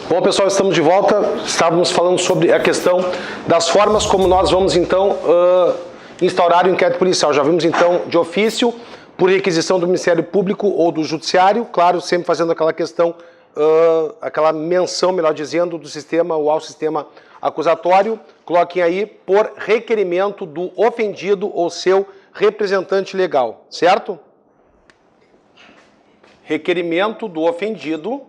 Bom, pessoal, estamos de volta. Estávamos falando sobre a questão das formas como nós vamos, então, instaurar o inquérito policial. Já vimos, então, de ofício, por requisição do Ministério Público ou do Judiciário, claro, sempre fazendo aquela questão, aquela menção, melhor dizendo, do sistema ou ao sistema acusatório. Coloquem aí, por requerimento do ofendido ou seu representante legal, certo? Requerimento do ofendido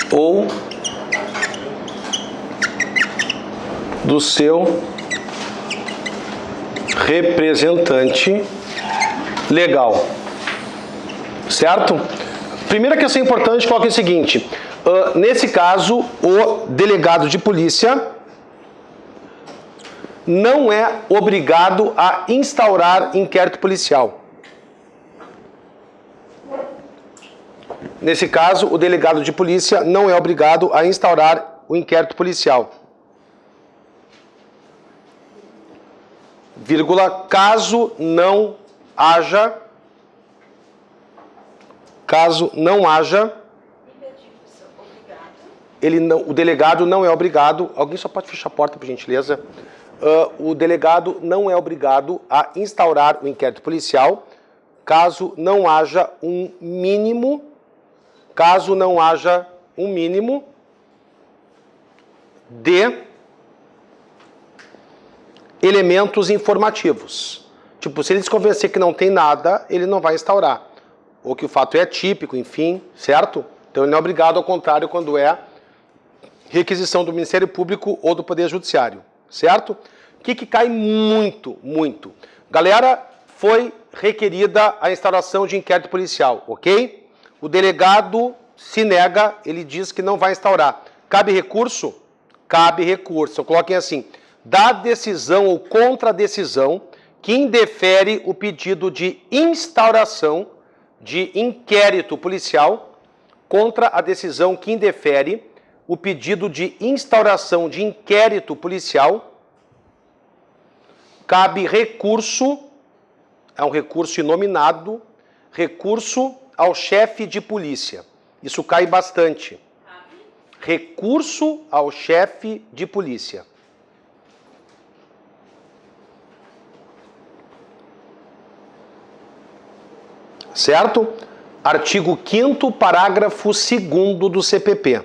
ou do seu representante legal, certo? Primeira questão importante, coloca o seguinte, nesse caso, o delegado de polícia não é obrigado a instaurar inquérito policial. Nesse caso, o delegado de polícia não é obrigado a instaurar o inquérito policial. Vírgula, caso não haja, o delegado não é obrigado, alguém só pode fechar a porta, por gentileza? O delegado não é obrigado a instaurar o inquérito policial, caso não haja um mínimo de elementos informativos. Tipo, se ele se convencer que não tem nada, ele não vai instaurar. Ou que o fato é típico, enfim, certo? Então ele não é obrigado, ao contrário, quando é requisição do Ministério Público ou do Poder Judiciário, certo? O que cai muito? Galera, foi requerida a instauração de inquérito policial, ok? O delegado se nega, ele diz que não vai instaurar. Cabe recurso? Cabe recurso. Coloquem assim, da decisão ou contradecisão que indefere o pedido de instauração de inquérito policial contra a decisão que indefere o pedido de instauração de inquérito policial, cabe recurso, é um recurso inominado, recurso ao chefe de polícia. Isso cai bastante. Recurso ao chefe de polícia. Certo? Artigo 5º, parágrafo 2º do CPP.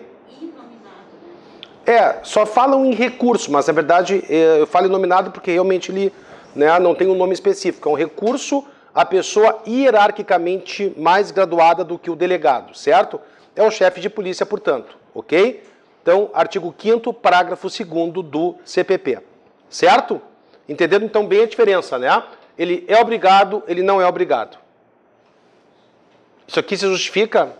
Só falam em recurso, mas na verdade eu falo inominado porque realmente ele, né, não tem um nome específico. É um recurso à pessoa hierarquicamente mais graduada do que o delegado, certo? É o chefe de polícia, portanto, ok? Então, artigo 5º, parágrafo 2º do CPP, certo? Entendendo então bem a diferença, né? Ele é obrigado, ele não é obrigado. Isso aqui se justifica,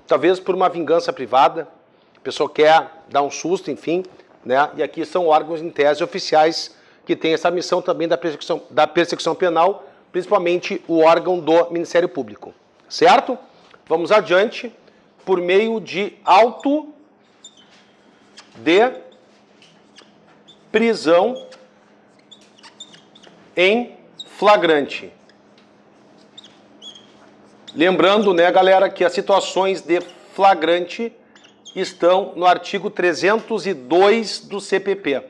talvez por uma vingança privada, a pessoa quer dar um susto, enfim, né? E aqui são órgãos em tese oficiais que têm essa missão também da persecução penal, principalmente o órgão do Ministério Público, certo? Vamos adiante, por meio de auto de prisão em flagrante. Lembrando, né, galera, que as situações de flagrante estão no artigo 302 do CPP.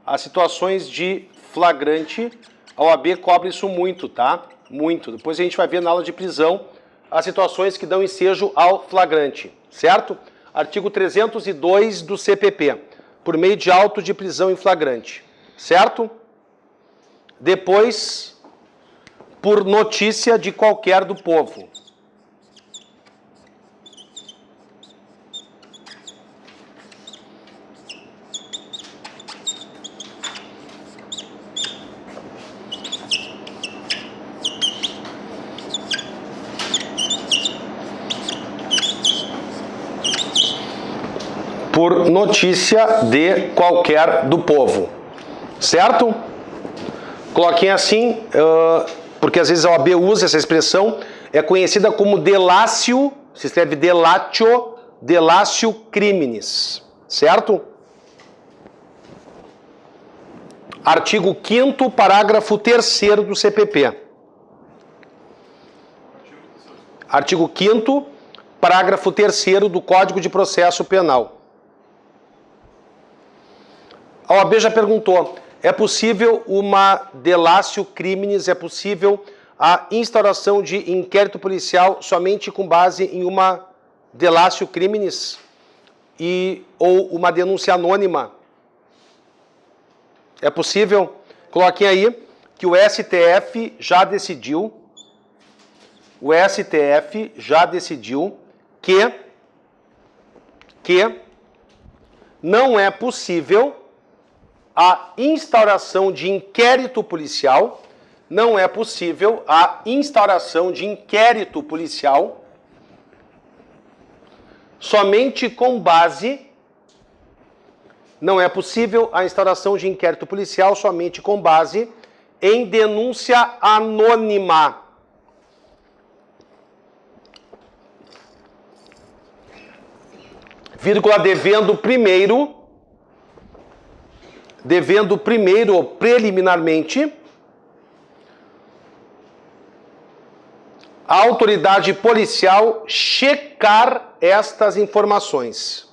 As situações de flagrante, a OAB cobre isso muito, tá? Muito. Depois a gente vai ver na aula de prisão as situações que dão ensejo ao flagrante, certo? Artigo 302 do CPP, por meio de auto de prisão em flagrante, certo? Depois, por notícia de qualquer do povo. Por notícia de qualquer do povo, certo? Coloquem assim, porque às vezes a OAB usa essa expressão, é conhecida como delatio, se escreve delatio criminis, certo? Artigo 5º, parágrafo 3º do CPP. Artigo 5º, parágrafo 3º do Código de Processo Penal. A OAB já perguntou, é possível uma delatio criminis, é possível a instauração de inquérito policial somente com base em uma delatio criminis ou uma denúncia anônima? É possível? Coloquem aí que o STF já decidiu, que não é possível a instauração de inquérito policial, somente com base, em denúncia anônima. Vírgula, devendo primeiro preliminarmente a autoridade policial checar estas informações.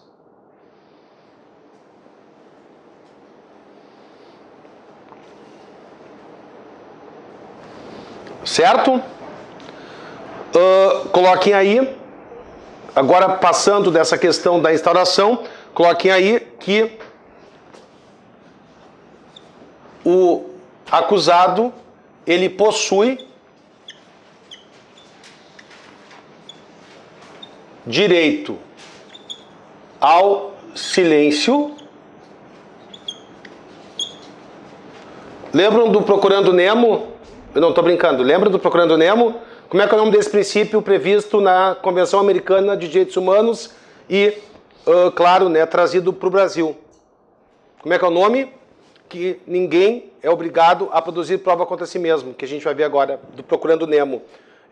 Certo? Coloquem aí, agora passando dessa questão da instauração, coloquem aí que o acusado, ele possui direito ao silêncio. Lembram do Procurando Nemo? Eu não estou brincando. Lembram do Procurando Nemo? Como é que é o nome desse princípio previsto na Convenção Americana de Direitos Humanos e, claro, né, trazido para o Brasil? Como é que é o nome? Que ninguém é obrigado a produzir prova contra si mesmo, que a gente vai ver agora, do Procurando Nemo.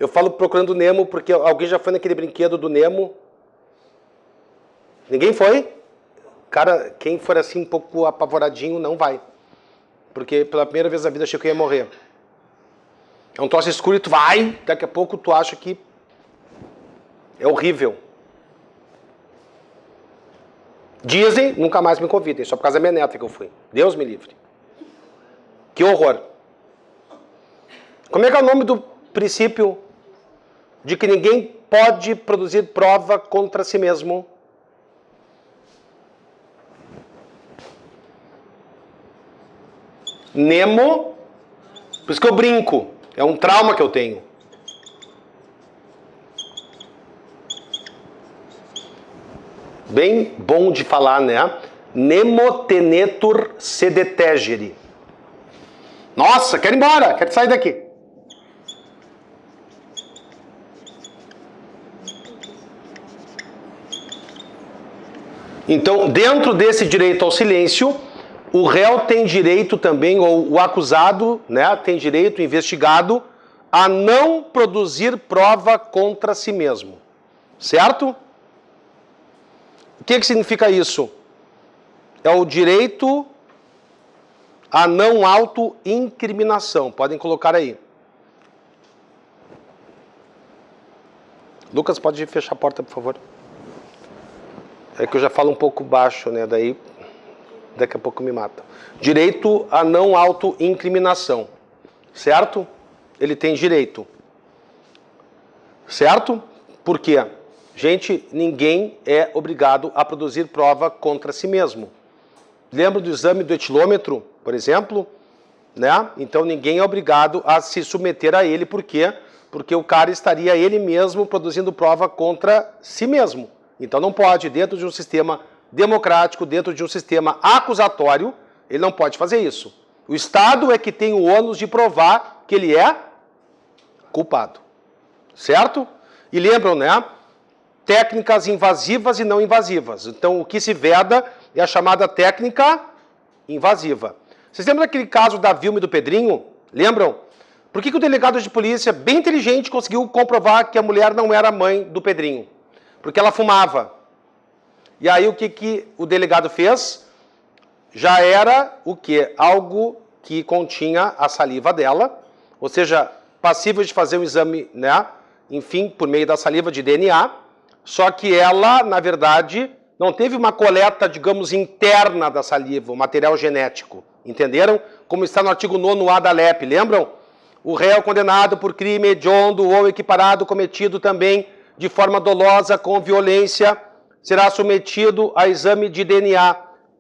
Eu falo Procurando Nemo porque alguém já foi naquele brinquedo do Nemo? Ninguém foi? Cara, quem for assim um pouco apavoradinho, não vai. Porque pela primeira vez na vida achei que eu ia morrer. É um troço escuro e tu vai, daqui a pouco tu acha que é horrível. Dizem, nunca mais me convidem, só por causa da minha neta que eu fui. Deus me livre. Que horror. Como é que é o nome do princípio de que ninguém pode produzir prova contra si mesmo? Nemo. Por isso que eu brinco. É um trauma que eu tenho. Bem bom de falar, né? Nemo tenetur sedetegere. Nossa, quero ir embora, quero sair daqui. Então, dentro desse direito ao silêncio, o réu tem direito também, ou o acusado, né, tem direito, o investigado, a não produzir prova contra si mesmo. Certo? O que significa isso? É o direito a não autoincriminação. Podem colocar aí. Lucas, pode fechar a porta, por favor? É que eu já falo um pouco baixo, né? Daí, daqui a pouco me mata. Direito a não autoincriminação. Certo? Ele tem direito. Certo? Por quê? Gente, ninguém é obrigado a produzir prova contra si mesmo. Lembra do exame do etilômetro, por exemplo? Né? Então ninguém é obrigado a se submeter a ele. Por quê? Porque o cara estaria ele mesmo produzindo prova contra si mesmo. Então não pode, dentro de um sistema democrático, dentro de um sistema acusatório, ele não pode fazer isso. O Estado é que tem o ônus de provar que ele é culpado. Certo? E lembram, né? Técnicas invasivas e não invasivas. Então, o que se veda é a chamada técnica invasiva. Vocês lembram daquele caso da Vilma e do Pedrinho? Lembram? Por que o delegado de polícia, bem inteligente, conseguiu comprovar que a mulher não era a mãe do Pedrinho? Porque ela fumava. E aí o que o delegado fez? Já era o quê? Algo que continha a saliva dela, ou seja, passível de fazer um exame, né? Enfim, por meio da saliva de DNA, só que ela, na verdade, não teve uma coleta, digamos, interna da saliva, o material genético, entenderam? Como está no artigo 9º-A da LEP, lembram? O réu condenado por crime hediondo ou equiparado cometido também de forma dolosa com violência será submetido a exame de DNA,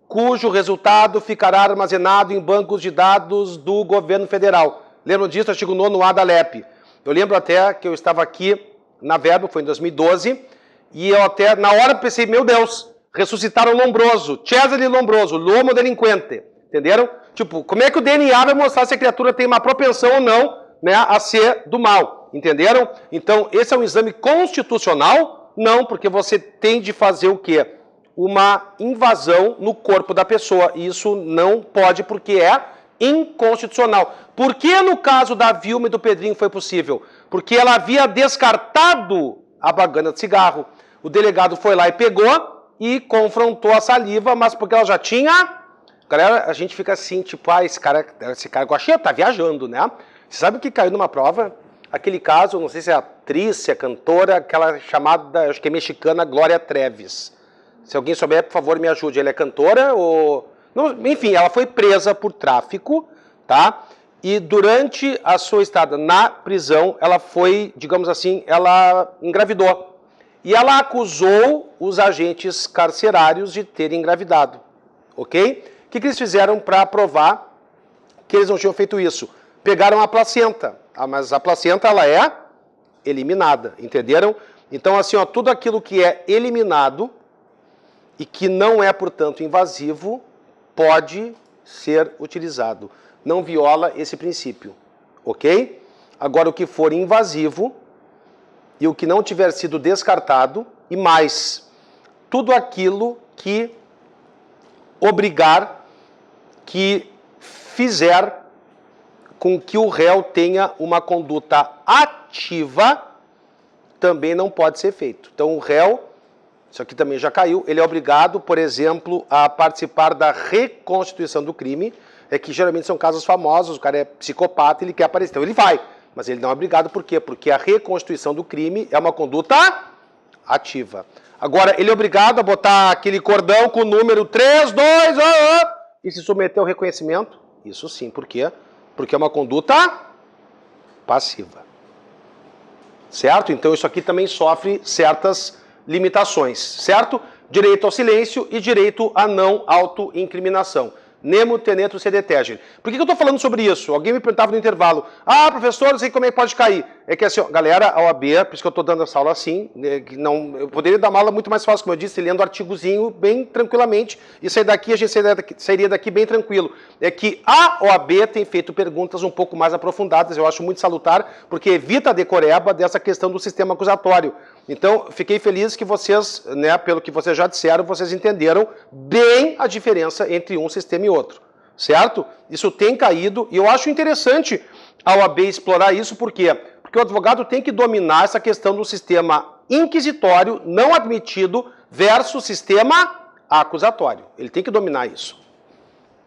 cujo resultado ficará armazenado em bancos de dados do governo federal. Lembram disso? Artigo 9º-A da LEP. Eu lembro até que eu estava aqui na Verbo, foi em 2012, e eu até, na hora, pensei, meu Deus, ressuscitaram Lombroso, Cesare Lombroso, l'uomo delinquente, entenderam? Tipo, como é que o DNA vai mostrar se a criatura tem uma propensão ou não, né, a ser do mal, entenderam? Então, esse é um exame constitucional? Não, porque você tem de fazer o quê? Uma invasão no corpo da pessoa, e isso não pode porque é inconstitucional. Por que no caso da Vilma e do Pedrinho foi possível? Porque ela havia descartado a bagana de cigarro. O delegado foi lá e pegou e confrontou a saliva, mas porque ela já tinha... Galera, a gente fica assim, tipo, ah, esse cara Guaxinim tá viajando, né? Você sabe o que caiu numa prova? Aquele caso, não sei se é atriz, se é cantora, aquela chamada, acho que é mexicana, Glória Trevis. Se alguém souber, por favor, me ajude. Ela é cantora ou... Não, enfim, ela foi presa por tráfico, tá? E durante a sua estada na prisão, ela foi, digamos assim, ela engravidou. E ela acusou os agentes carcerários de terem engravidado, ok? O que eles fizeram para provar que eles não tinham feito isso? Pegaram a placenta, mas a placenta ela é eliminada, entenderam? Então, assim, ó, tudo aquilo que é eliminado e que não é, portanto, invasivo, pode ser utilizado. Não viola esse princípio, ok? Agora, o que for invasivo e o que não tiver sido descartado, e mais, tudo aquilo que obrigar, que fizer com que o réu tenha uma conduta ativa, também não pode ser feito. Então, o réu, isso aqui também já caiu, ele é obrigado, por exemplo, a participar da reconstituição do crime, é que geralmente são casos famosos, o cara é psicopata, ele quer aparecer, então ele vai, mas ele não é obrigado, por quê? Porque a reconstituição do crime é uma conduta ativa. Agora, ele é obrigado a botar aquele cordão com o número 3, 2, e se submeter ao reconhecimento? Isso sim, por quê? Porque é uma conduta passiva. Certo? Então isso aqui também sofre certas limitações, certo? Direito ao silêncio e direito à não autoincriminação. Nemo tenetur sed tegere. Por que eu estou falando sobre isso? Alguém me perguntava no intervalo, ah, professor, não sei como é que pode cair. É que assim, ó, galera, a OAB, por isso que eu estou dando essa aula assim, né, eu poderia dar uma aula muito mais fácil, como eu disse, lendo um artigozinho bem tranquilamente, e sair daqui, a gente sairia daqui bem tranquilo. É que a OAB tem feito perguntas um pouco mais aprofundadas, eu acho muito salutar, porque evita a decoreba dessa questão do sistema acusatório. Então, fiquei feliz que vocês, né, pelo que vocês já disseram, vocês entenderam bem a diferença entre um sistema e outro, certo? Isso tem caído, e eu acho interessante a OAB explorar isso, por quê? Porque o advogado tem que dominar essa questão do sistema inquisitório não admitido versus sistema acusatório. Ele tem que dominar isso,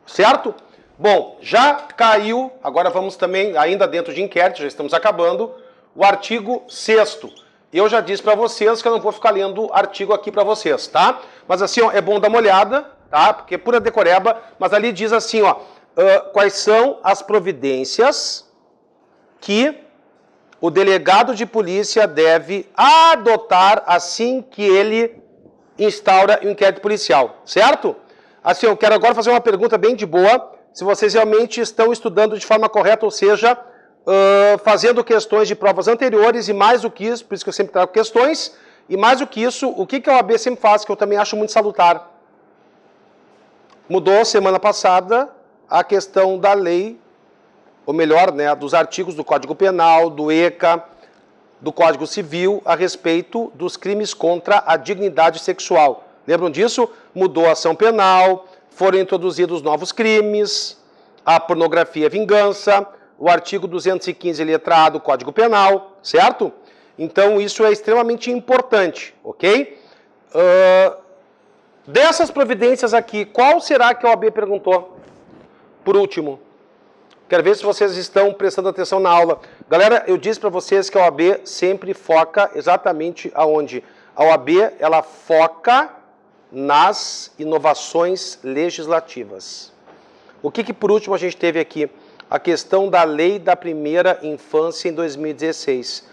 certo? Bom, já caiu, agora vamos também, ainda dentro de inquérito, já estamos acabando, o artigo 6º. Eu já disse para vocês que eu não vou ficar lendo artigo aqui para vocês, tá? Mas assim, ó, é bom dar uma olhada, tá? Porque é pura decoreba, mas ali diz assim, ó, quais são as providências que o delegado de polícia deve adotar assim que ele instaura o inquérito policial, certo? Assim, eu quero agora fazer uma pergunta bem de boa, se vocês realmente estão estudando de forma correta, ou seja, fazendo questões de provas anteriores e mais do que isso, por isso que eu sempre trago questões, e mais do que isso, o que a OAB sempre faz, que eu também acho muito salutar. Mudou semana passada a questão da lei, ou melhor, né, dos artigos do Código Penal, do ECA, do Código Civil, a respeito dos crimes contra a dignidade sexual. Lembram disso? Mudou a ação penal, foram introduzidos novos crimes, a pornografia vingança, o artigo 215, letra A do Código Penal, certo? Então, isso é extremamente importante, ok? Dessas providências aqui, qual será que a OAB perguntou? Por último. Quero ver se vocês estão prestando atenção na aula. Galera, eu disse para vocês que a OAB sempre foca exatamente aonde? A OAB, ela foca nas inovações legislativas. O que por último a gente teve aqui? A questão da lei da primeira infância em 2016.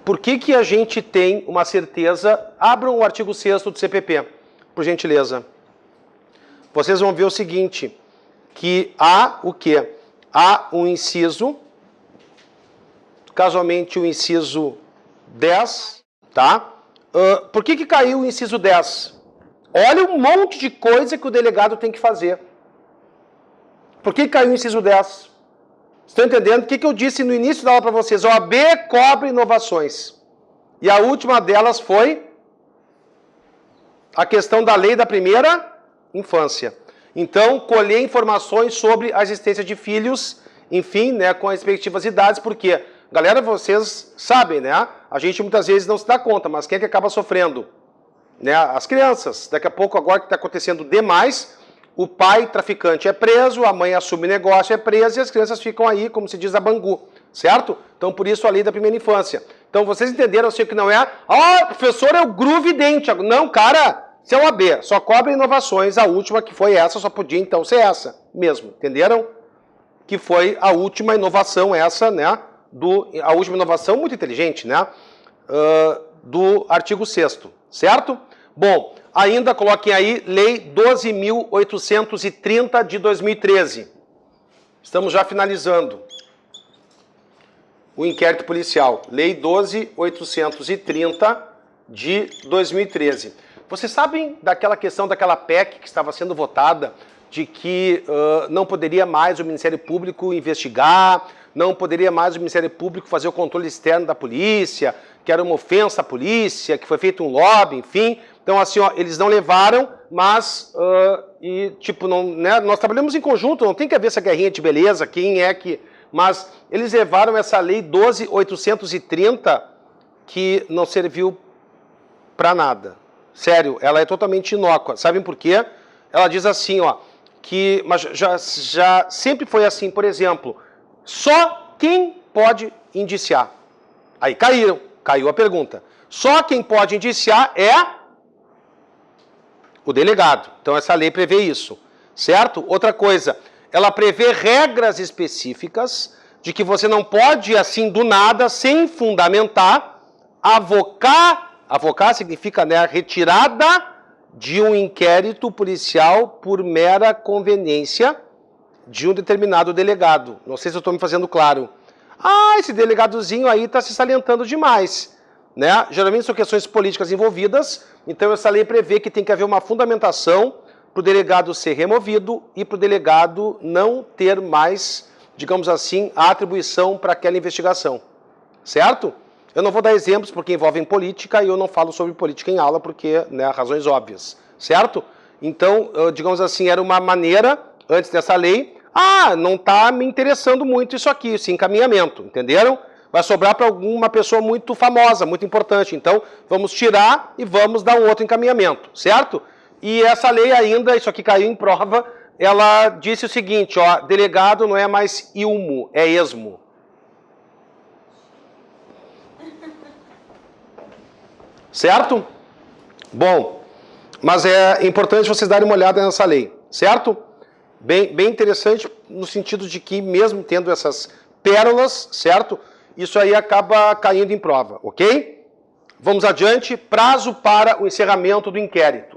Por que a gente tem uma certeza? Abram o artigo 6º do CPP, por gentileza. Vocês vão ver o seguinte, que há o quê? Há um inciso, casualmente o inciso 10, tá? Por que caiu o inciso 10? Olha um monte de coisa que o delegado tem que fazer. Por que caiu o inciso 10? Estão entendendo? O que eu disse no início da aula para vocês? A OAB cobra inovações. E a última delas foi a questão da lei da primeira infância. Então, colher informações sobre a existência de filhos, enfim, né, com as respectivas idades, porque, galera, vocês sabem, né? A gente muitas vezes não se dá conta, mas quem é que acaba sofrendo? Né? As crianças. Daqui a pouco, agora que está acontecendo demais, o pai traficante é preso, a mãe assume negócio, é presa, e as crianças ficam aí, como se diz, a bangu, certo? Então, por isso, a lei da primeira infância. Então, vocês entenderam, eu sei que não é, professor, é o GRU vidente. Não, cara... Se é o AB, só cobra inovações, a última que foi essa, só podia então ser essa mesmo, entenderam? Que foi a última inovação essa, né, a última inovação muito inteligente, né, do artigo 6º, certo? Bom, ainda coloquem aí Lei 12.830 de 2013. Estamos já finalizando o inquérito policial. Lei 12.830 de 2013. Vocês sabem daquela questão, daquela PEC que estava sendo votada, de que não poderia mais o Ministério Público investigar, não poderia mais o Ministério Público fazer o controle externo da polícia, que era uma ofensa à polícia, que foi feito um lobby, enfim. Então, assim, ó, eles não levaram, mas, não, né, nós trabalhamos em conjunto, não tem que haver essa guerrinha de beleza, quem é que... Mas eles levaram essa lei 12.830, que não serviu para nada. Sério, ela é totalmente inócua. Sabem por quê? Ela diz assim, ó, que mas já sempre foi assim, por exemplo, só quem pode indiciar. Aí caiu a pergunta. Só quem pode indiciar é o delegado. Então essa lei prevê isso, certo? Outra coisa, ela prevê regras específicas de que você não pode, assim, do nada, sem fundamentar, avocar significa, né, a retirada de um inquérito policial por mera conveniência de um determinado delegado. Não sei se eu estou me fazendo claro. Esse delegadozinho aí está se salientando demais. Né? Geralmente são questões políticas envolvidas, então essa lei prevê que tem que haver uma fundamentação para o delegado ser removido e para o delegado não ter mais, digamos assim, a atribuição para aquela investigação. Certo? Eu não vou dar exemplos porque envolvem política e eu não falo sobre política em aula porque, né, razões óbvias, certo? Então, digamos assim, era uma maneira, antes dessa lei, não está me interessando muito isso aqui, esse encaminhamento, entenderam? Vai sobrar para alguma pessoa muito famosa, muito importante, então vamos tirar e vamos dar um outro encaminhamento, certo? E essa lei ainda, isso aqui caiu em prova, ela disse o seguinte, ó, delegado não é mais ilmo, é esmo. Certo? Bom, mas é importante vocês darem uma olhada nessa lei, certo? Bem interessante no sentido de que mesmo tendo essas pérolas, certo? Isso aí acaba caindo em prova, ok? Vamos adiante. Prazo para o encerramento do inquérito.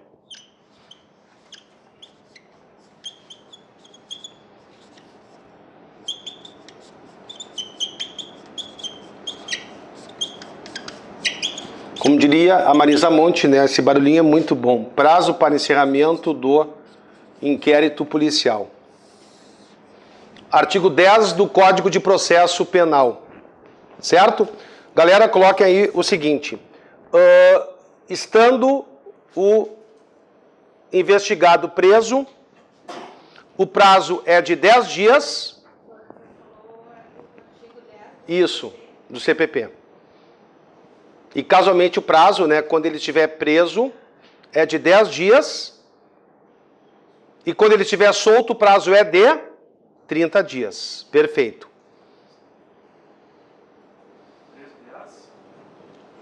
Como diria a Marisa Monte, né, esse barulhinho é muito bom. Prazo para encerramento do inquérito policial. Artigo 10 do Código de Processo Penal. Certo? Galera, coloquem aí o seguinte. Estando o investigado preso, o prazo é de 10 dias. Isso, do CPP. E casualmente o prazo, né, quando ele estiver preso, é de 10 dias. E quando ele estiver solto, o prazo é de 30 dias. Perfeito.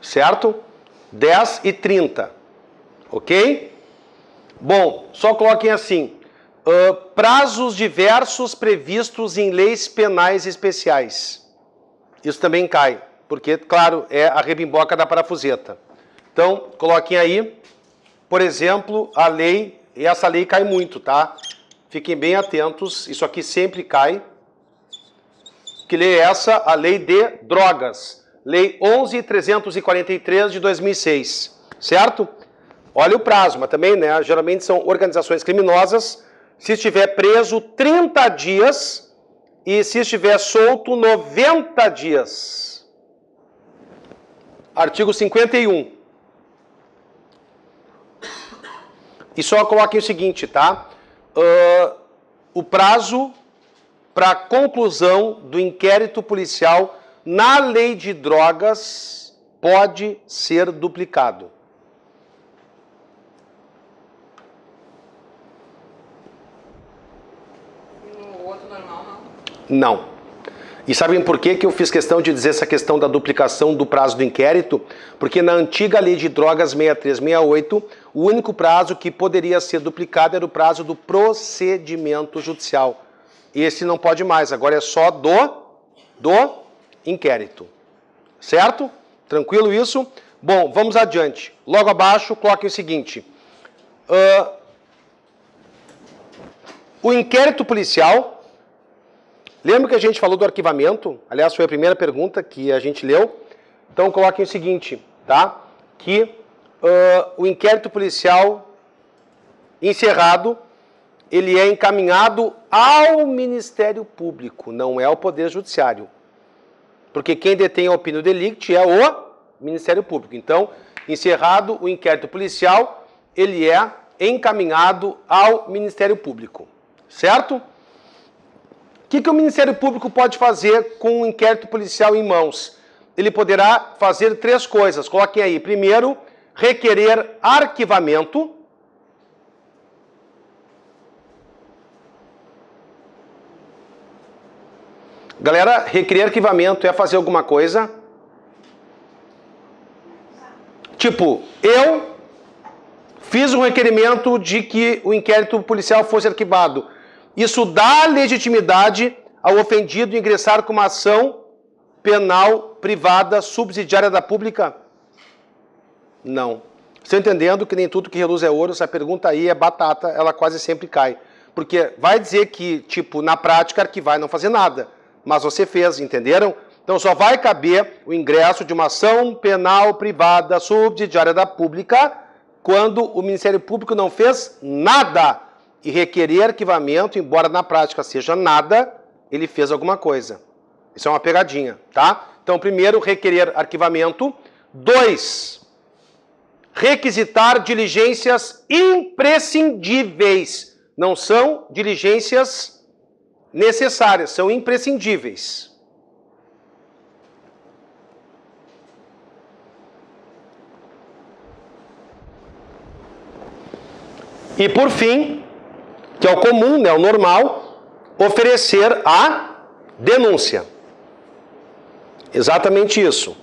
Certo? 10 e 30. Ok? Bom, só coloquem assim. Prazos diversos previstos em leis penais especiais. Isso também cai, porque, claro, é a rebimboca da parafuseta. Então, coloquem aí, por exemplo, a lei, e essa lei cai muito, tá? Fiquem bem atentos, isso aqui sempre cai. Que lei é essa? A Lei de Drogas. Lei 11.343 de 2006, certo? Olha o prazo, mas também, né, geralmente são organizações criminosas. Se estiver preso, 30 dias, e se estiver solto, 90 dias. Artigo 51. E só coloquem o seguinte, tá? O prazo para conclusão do inquérito policial na lei de drogas pode ser duplicado. No outro normal, não? Não. E sabem por que eu fiz questão de dizer essa questão da duplicação do prazo do inquérito? Porque na antiga lei de drogas 6368, o único prazo que poderia ser duplicado era o prazo do procedimento judicial. Esse não pode mais, agora é só do inquérito. Certo? Tranquilo isso? Bom, vamos adiante. Logo abaixo, coloquem o seguinte. O inquérito policial... Lembra que a gente falou do arquivamento? Aliás, foi a primeira pergunta que a gente leu. Então, coloquem o seguinte, tá? Que o inquérito policial encerrado, ele é encaminhado ao Ministério Público, não é ao Poder Judiciário. Porque quem detém a opinião delicti é o Ministério Público. Então, encerrado o inquérito policial, ele é encaminhado ao Ministério Público. Certo? O que o Ministério Público pode fazer com o inquérito policial em mãos? Ele poderá fazer 3 coisas. Coloquem aí. Primeiro, requerer arquivamento. Galera, requerer arquivamento é fazer alguma coisa? Tipo, eu fiz um requerimento de que o inquérito policial fosse arquivado. Isso dá legitimidade ao ofendido ingressar com uma ação penal privada subsidiária da pública? Não. Estão entendendo que nem tudo que reluz é ouro? Essa pergunta aí é batata, ela quase sempre cai. Porque vai dizer que, tipo, na prática, arquivar e não fazer nada. Mas você fez, entenderam? Então só vai caber o ingresso de uma ação penal privada subsidiária da pública quando o Ministério Público não fez nada. E requerer arquivamento, embora na prática seja nada, ele fez alguma coisa. Isso é uma pegadinha, tá? Então, primeiro, requerer arquivamento. 2, requisitar diligências imprescindíveis. Não são diligências necessárias, são imprescindíveis. E, por fim, que é o comum, né, o normal, oferecer a denúncia. Exatamente isso.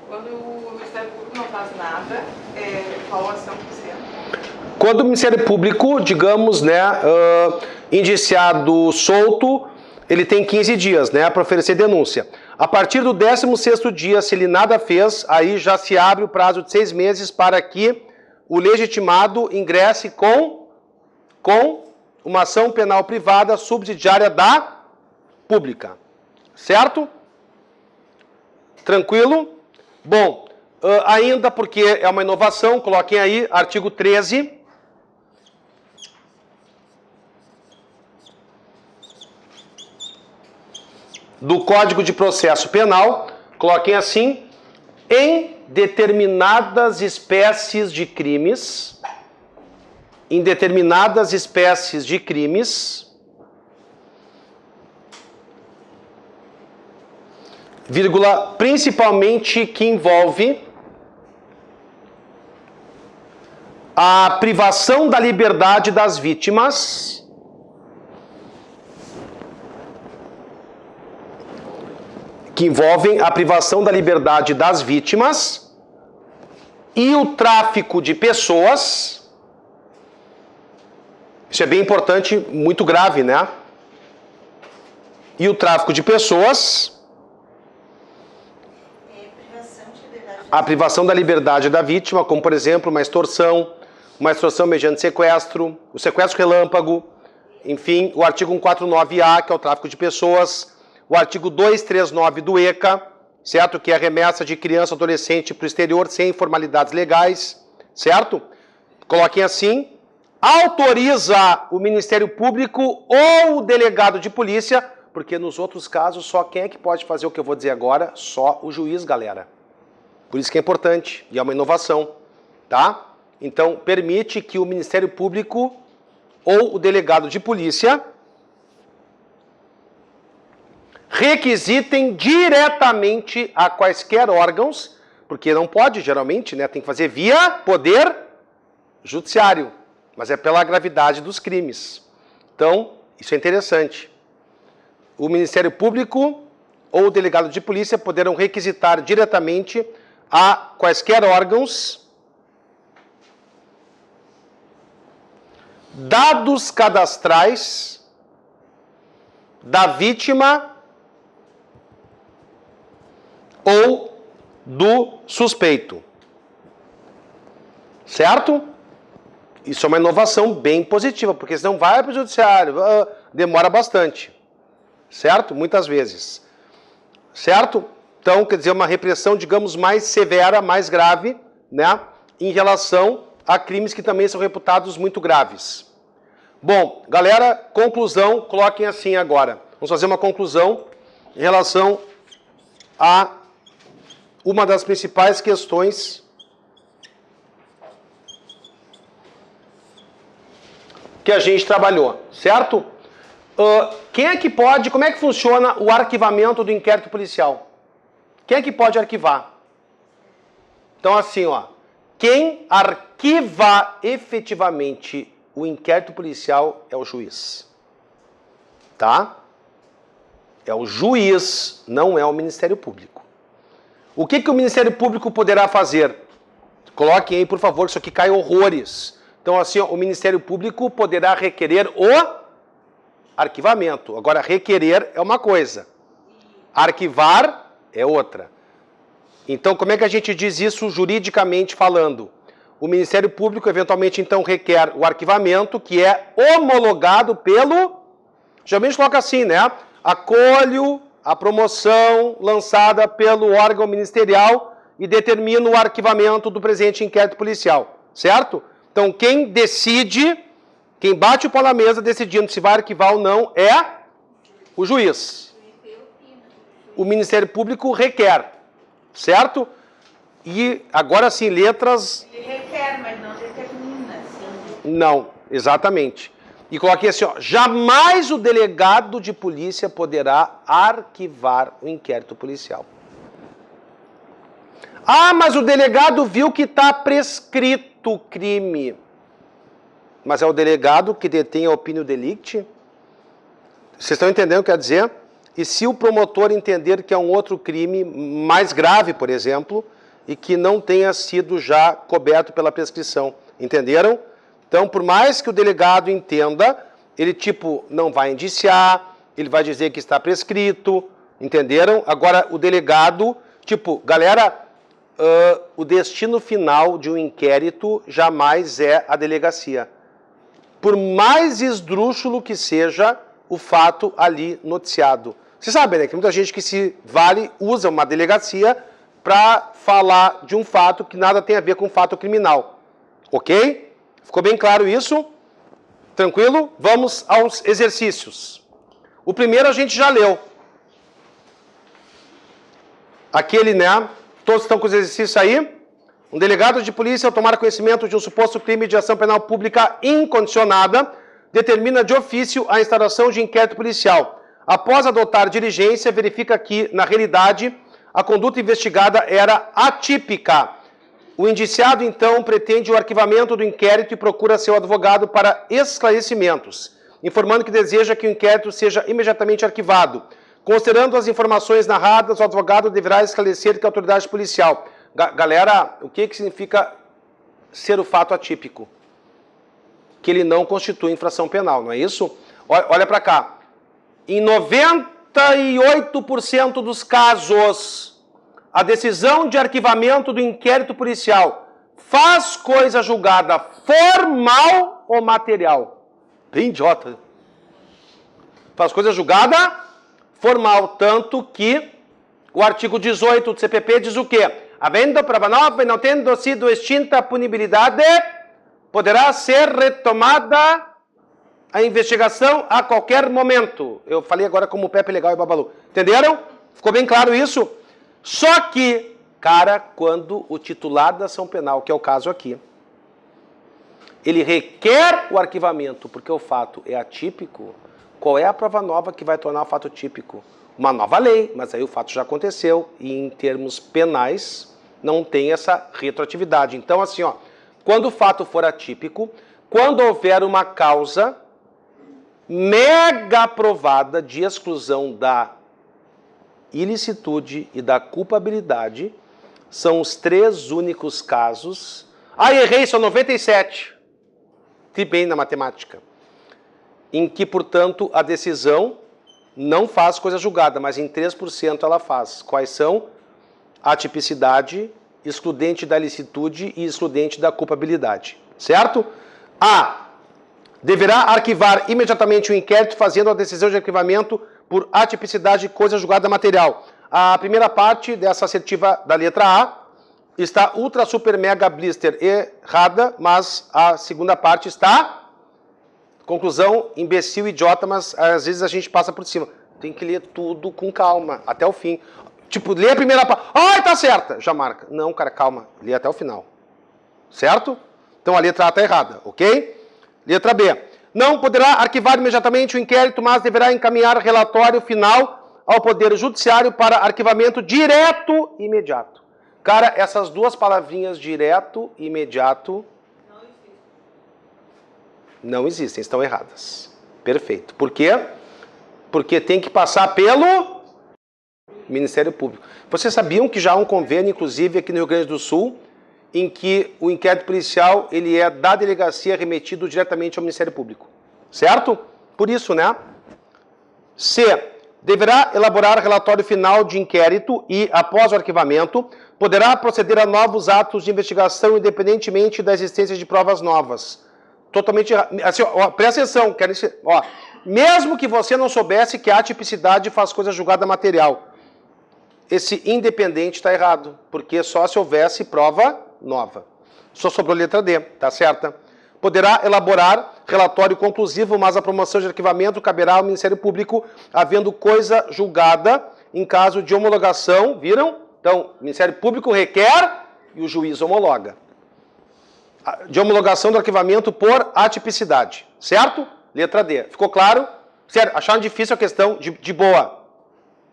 Quando o Ministério Público não faz nada, qual ação que você... Quando o Ministério Público, digamos, né, indiciado solto, ele tem 15 dias, né, para oferecer denúncia. A partir do 16º dia, se ele nada fez, aí já se abre o prazo de 6 meses para que o legitimado ingresse com uma ação penal privada subsidiária da pública. Certo? Tranquilo? Bom, ainda porque é uma inovação, coloquem aí, artigo 13. Do Código de Processo Penal, coloquem assim, em determinadas espécies de crimes, vírgula, principalmente que envolve a privação da liberdade das vítimas que envolvem a privação da liberdade das vítimas e o tráfico de pessoas. Isso é bem importante, muito grave, né? E o tráfico de pessoas, a privação da liberdade da vítima, como por exemplo uma extorsão mediante sequestro, o sequestro relâmpago, enfim, o artigo 149A, que é o tráfico de pessoas, o artigo 239 do ECA, certo? Que é a remessa de criança ou adolescente para o exterior sem formalidades legais, certo? Coloquem assim, autoriza o Ministério Público ou o delegado de polícia, porque nos outros casos só quem é que pode fazer o que eu vou dizer agora? Só o juiz, galera. Por isso que é importante e é uma inovação, tá? Então, permite que o Ministério Público ou o delegado de polícia requisitem diretamente a quaisquer órgãos, porque não pode, geralmente, né? Tem que fazer via poder judiciário, mas é pela gravidade dos crimes. Então, isso é interessante. O Ministério Público ou o delegado de polícia poderão requisitar diretamente a quaisquer órgãos dados cadastrais da vítima ou do suspeito. Certo? Isso é uma inovação bem positiva, porque senão vai para o judiciário, demora bastante. Certo? Muitas vezes. Certo? Então, quer dizer, uma repressão, digamos, mais severa, mais grave, né, em relação a crimes que também são reputados muito graves. Bom, galera, conclusão, coloquem assim agora. Vamos fazer uma conclusão em relação a uma das principais questões que a gente trabalhou, certo? Quem é que pode, como é que funciona o arquivamento do inquérito policial? Quem é que pode arquivar? Então assim, ó, quem arquiva efetivamente o inquérito policial é o juiz. Tá? É o juiz, não é o Ministério Público. O que o Ministério Público poderá fazer? Coloquem aí, por favor, que isso aqui cai horrores. Então assim, ó, o Ministério Público poderá requerer o arquivamento. Agora, requerer é uma coisa. Arquivar é outra. Então, como é que a gente diz isso juridicamente falando? O Ministério Público, eventualmente, então, requer o arquivamento, que é homologado pelo... Geralmente coloca assim, né? Acolho a promoção lançada pelo órgão ministerial e determina o arquivamento do presente inquérito policial. Certo? Então, quem decide, quem bate o pau na mesa decidindo se vai arquivar ou não é o juiz. O Ministério Público requer, certo? E agora sim, letras... Ele requer, mas não determina. Sim. Não, exatamente. E coloquei assim, ó, jamais o delegado de polícia poderá arquivar o inquérito policial. Ah, mas o delegado viu que está prescrito o crime. Mas é o delegado que detém a opinião delicti? Vocês estão entendendo o que quer dizer? E se o promotor entender que é um outro crime mais grave, por exemplo, e que não tenha sido já coberto pela prescrição, entenderam? Então, por mais que o delegado entenda, ele tipo não vai indiciar, ele vai dizer que está prescrito, entenderam? Agora, o delegado, tipo, galera, o destino final de um inquérito jamais é a delegacia. Por mais esdrúxulo que seja o fato ali noticiado. Vocês sabem, né, que muita gente que se vale usa uma delegacia para falar de um fato que nada tem a ver com fato criminal. Ok? Ficou bem claro isso? Tranquilo? Vamos aos exercícios. O primeiro a gente já leu. Aquele, né? Todos estão com os exercícios aí? Um delegado de polícia, ao tomar conhecimento de um suposto crime de ação penal pública incondicionada, determina de ofício a instauração de inquérito policial. Após adotar diligência, verifica que, na realidade, a conduta investigada era atípica O indiciado, então, pretende o arquivamento do inquérito e procura seu advogado para esclarecimentos, informando que deseja que o inquérito seja imediatamente arquivado. Considerando as informações narradas, o advogado deverá esclarecer que a autoridade policial... Galera, o que significa ser o fato atípico? Que ele não constitui infração penal, não é isso? Olha para cá. Em 98% dos casos, a decisão de arquivamento do inquérito policial faz coisa julgada formal ou material? Bem idiota. Faz coisa julgada formal, tanto que o artigo 18 do CPP diz o quê? Havendo prova nova e não tendo sido extinta a punibilidade, poderá ser retomada a investigação a qualquer momento. Eu falei agora como o Pepe Legal e Babalu. Entenderam? Ficou bem claro isso? Só que, cara, quando o titular da ação penal, que é o caso aqui, ele requer o arquivamento porque o fato é atípico, qual é a prova nova que vai tornar o fato típico? Uma nova lei, mas aí o fato já aconteceu e em termos penais não tem essa retroatividade. Então, assim, ó, quando o fato for atípico, quando houver uma causa mega provada de exclusão da ilicitude e da culpabilidade, são os 3 únicos casos. Ah, errei, são 97. Fui bem na matemática. Em que, portanto, a decisão não faz coisa julgada, mas em 3% ela faz. Quais são? Atipicidade, excludente da ilicitude e excludente da culpabilidade. Certo? A. Deverá arquivar imediatamente o inquérito, fazendo a decisão de arquivamento por atipicidade de coisa julgada material. A primeira parte dessa assertiva da letra A está ultra, super, mega, blister errada, mas a segunda parte está... Conclusão, imbecil, idiota, mas às vezes a gente passa por cima. Tem que ler tudo com calma, até o fim. Tipo, lê a primeira parte. Ai, tá certa! Já marca. Não, cara, calma. Lê até o final. Certo? Então a letra A está errada, ok? Letra B. Não poderá arquivar imediatamente o inquérito, mas deverá encaminhar relatório final ao Poder Judiciário para arquivamento direto e imediato. Cara, essas duas palavrinhas, direto e imediato... não existem, estão erradas. Perfeito. Por quê? Porque tem que passar pelo Ministério Público. Vocês sabiam que já há um convênio, inclusive aqui no Rio Grande do Sul, em que o inquérito policial ele é da delegacia remetido diretamente ao Ministério Público. Certo? Por isso, né? C. Deverá elaborar relatório final de inquérito e, após o arquivamento, poderá proceder a novos atos de investigação independentemente da existência de provas novas. Totalmente errado. Assim, ó, presta atenção, ó, mesmo que você não soubesse que a atipicidade faz coisa julgada material, esse independente está errado, porque só se houvesse prova nova. Só sobrou letra D, tá certa? Poderá elaborar relatório conclusivo, mas a promoção de arquivamento caberá ao Ministério Público, havendo coisa julgada em caso de homologação, viram? Então, o Ministério Público requer e o juiz homologa. De homologação do arquivamento por atipicidade, certo? Letra D. Ficou claro? Sério, acharam difícil a questão? De boa.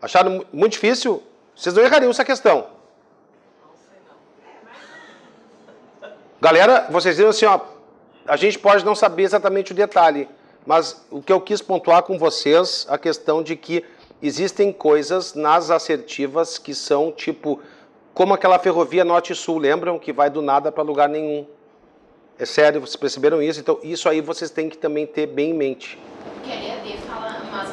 Acharam muito difícil? Vocês não errariam essa questão. Galera, vocês viram assim, ó, a gente pode não saber exatamente o detalhe, mas o que eu quis pontuar com vocês, a questão de que existem coisas nas assertivas que são tipo, como aquela ferrovia norte-sul, lembram? Que vai do nada para lugar nenhum. É sério, vocês perceberam isso? Então, isso aí vocês têm que também ter bem em mente. Porque a EAD fala, mas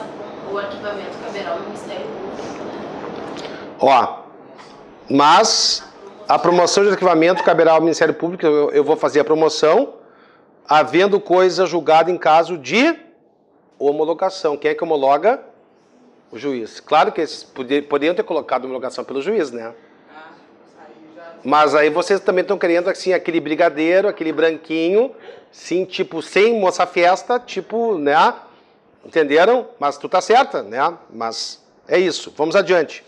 o arquivamento caberá ao Ministério Público, né? Ó, mas a promoção de arquivamento caberá ao Ministério Público, eu vou fazer a promoção, havendo coisa julgada em caso de homologação. Quem é que homologa? O juiz. Claro que eles poderiam ter colocado homologação pelo juiz, né? Mas aí vocês também estão querendo, assim, aquele brigadeiro, aquele branquinho, sim, tipo, sem moça-festa, tipo, né? Entenderam? Mas tu tá certa, né? Mas é isso. Vamos adiante.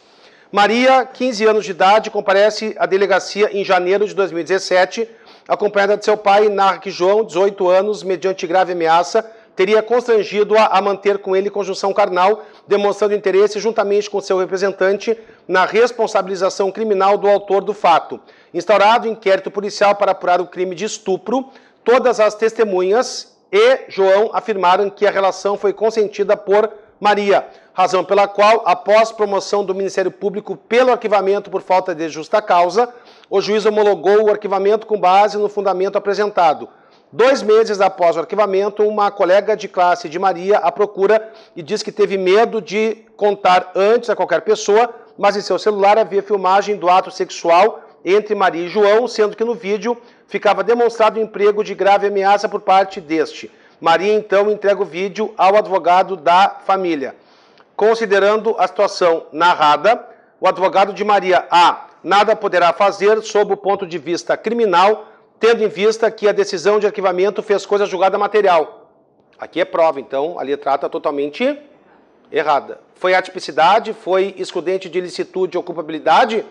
Maria, 15 anos de idade, comparece à delegacia em janeiro de 2017, acompanhada de seu pai, narra que João, 18 anos, mediante grave ameaça, teria constrangido-a a manter com ele conjunção carnal, demonstrando interesse juntamente com seu representante na responsabilização criminal do autor do fato. Instaurado inquérito policial para apurar o crime de estupro, todas as testemunhas e João afirmaram que a relação foi consentida por Maria, razão pela qual, após promoção do Ministério Público pelo arquivamento por falta de justa causa, o juiz homologou o arquivamento com base no fundamento apresentado. 2 meses após o arquivamento, uma colega de classe de Maria a procura e diz que teve medo de contar antes a qualquer pessoa, mas em seu celular havia filmagem do ato sexual entre Maria e João, sendo que no vídeo ficava demonstrado o emprego de grave ameaça por parte deste. Maria, então, entrega o vídeo ao advogado da família. Considerando a situação narrada, o advogado de Maria nada poderá fazer sob o ponto de vista criminal, tendo em vista que a decisão de arquivamento fez coisa julgada material. Aqui é prova, então, a letra A está totalmente errada. Foi atipicidade, foi excludente de ilicitude ou culpabilidade,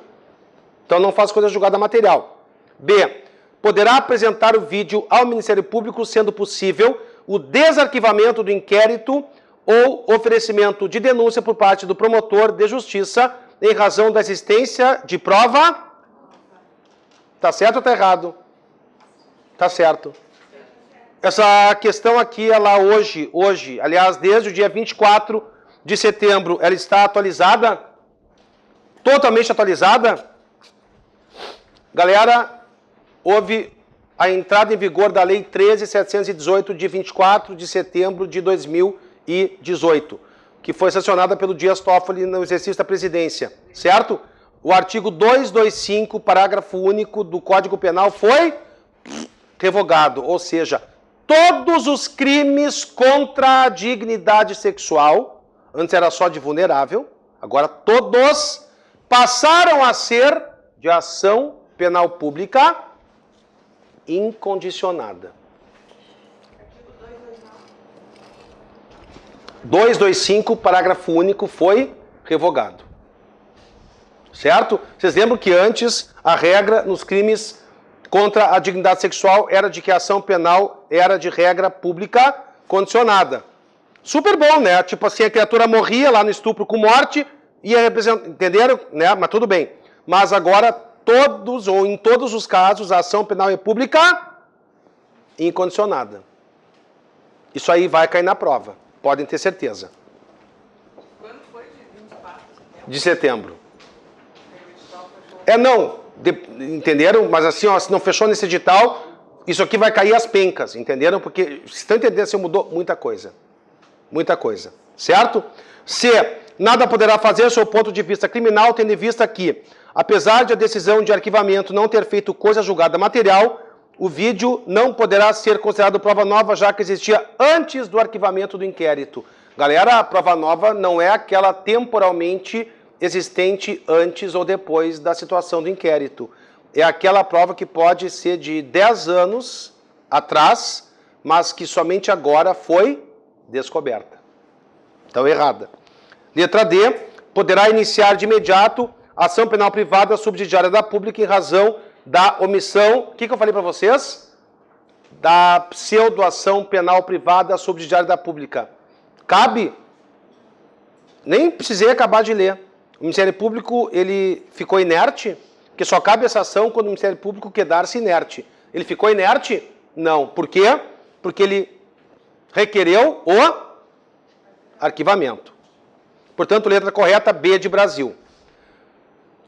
então não faz coisa julgada material. B. Poderá apresentar o vídeo ao Ministério Público, sendo possível o desarquivamento do inquérito ou oferecimento de denúncia por parte do promotor de justiça em razão da existência de prova. Tá certo ou tá errado? Tá certo. Essa questão aqui, ela hoje, aliás, desde o dia 24 de setembro, ela está atualizada? Totalmente atualizada? Galera, houve a entrada em vigor da Lei 13.718, de 24 de setembro de 2018, que foi sancionada pelo Dias Toffoli no exercício da presidência, certo? O artigo 225, parágrafo único do Código Penal foi revogado, ou seja, todos os crimes contra a dignidade sexual, antes era só de vulnerável, agora todos passaram a ser de ação penal pública incondicionada. 225, parágrafo único, foi revogado. Certo? Vocês lembram que antes a regra nos crimes contra a dignidade sexual era de que a ação penal era de regra pública condicionada. Super bom, né? Tipo assim, a criatura morria lá no estupro com morte, ia representar, entenderam? Né? Mas tudo bem. Mas agora todos ou em todos os casos a ação penal é pública incondicionada. Isso aí vai cair na prova, podem ter certeza. Quando foi? De 24 de setembro? Não, entenderam? Mas assim, ó, se não fechou nesse edital, isso aqui vai cair as pencas, entenderam? Porque, vocês estão entendendo, se mudou muita coisa. Muita coisa, certo? C. Nada poderá fazer sob o ponto de vista criminal, tendo em vista que, apesar de a decisão de arquivamento não ter feito coisa julgada material, o vídeo não poderá ser considerado prova nova, já que existia antes do arquivamento do inquérito. Galera, a prova nova não é aquela temporalmente existente antes ou depois da situação do inquérito. É aquela prova que pode ser de 10 anos atrás, mas que somente agora foi descoberta. Então, errada. Letra D. Poderá iniciar de imediato ação penal privada subsidiária da pública em razão da omissão, o que eu falei para vocês? Da pseudoação penal privada subsidiária da pública. Cabe? Nem precisei acabar de ler. O Ministério Público, ele ficou inerte, porque só cabe essa ação quando o Ministério Público quedar-se inerte. Ele ficou inerte? Não. Por quê? Porque ele requereu o arquivamento. Portanto, letra correta, B de Brasil.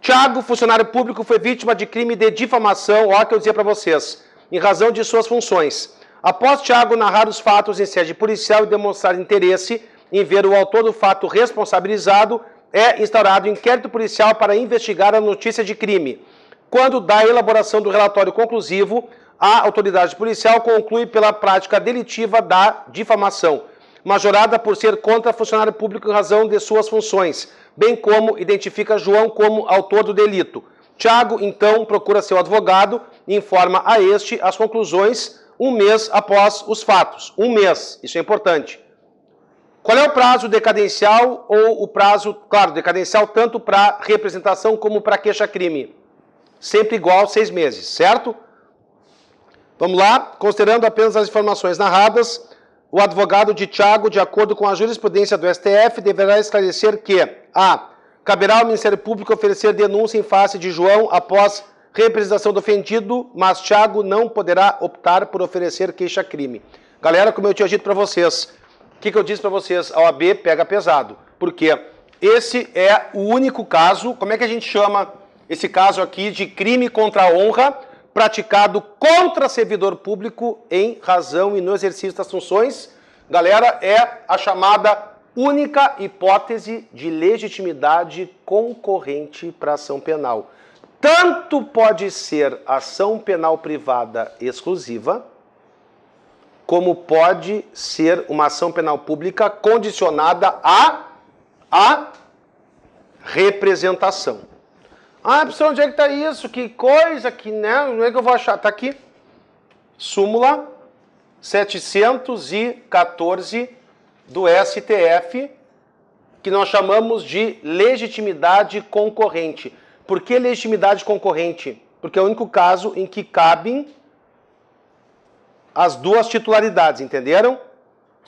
Tiago, funcionário público, foi vítima de crime de difamação, ó que eu dizia para vocês, em razão de suas funções. Após Tiago narrar os fatos em sede policial e demonstrar interesse em ver o autor do fato responsabilizado, é instaurado inquérito policial para investigar a notícia de crime. Quando da elaboração do relatório conclusivo, a autoridade policial conclui pela prática delitiva da difamação, majorada por ser contra funcionário público em razão de suas funções, bem como identifica João como autor do delito. Tiago, então, procura seu advogado e informa a este as conclusões 1 mês após os fatos. 1 mês, isso é importante. Qual é o prazo decadencial ou o prazo, claro, decadencial tanto para representação como para queixa-crime? Sempre igual, 6 meses, certo? Vamos lá, considerando apenas as informações narradas, o advogado de Tiago, de acordo com a jurisprudência do STF, deverá esclarecer que a. caberá ao Ministério Público oferecer denúncia em face de João após representação do ofendido, mas Thiago não poderá optar por oferecer queixa-crime. Galera, como eu tinha dito para vocês, o que eu disse para vocês? A OAB pega pesado. Por quê? Esse é o único caso, como é que a gente chama esse caso aqui de crime contra a honra praticado contra servidor público em razão e no exercício das funções? Galera, é a chamada única hipótese de legitimidade concorrente para ação penal. Tanto pode ser ação penal privada exclusiva, como pode ser uma ação penal pública condicionada à representação. Ah, professor, onde é que está isso? Que coisa que, né? Onde é que eu vou achar? Está aqui. Súmula 714 do STF, que nós chamamos de legitimidade concorrente. Por que legitimidade concorrente? Porque é o único caso em que cabem as duas titularidades, entenderam?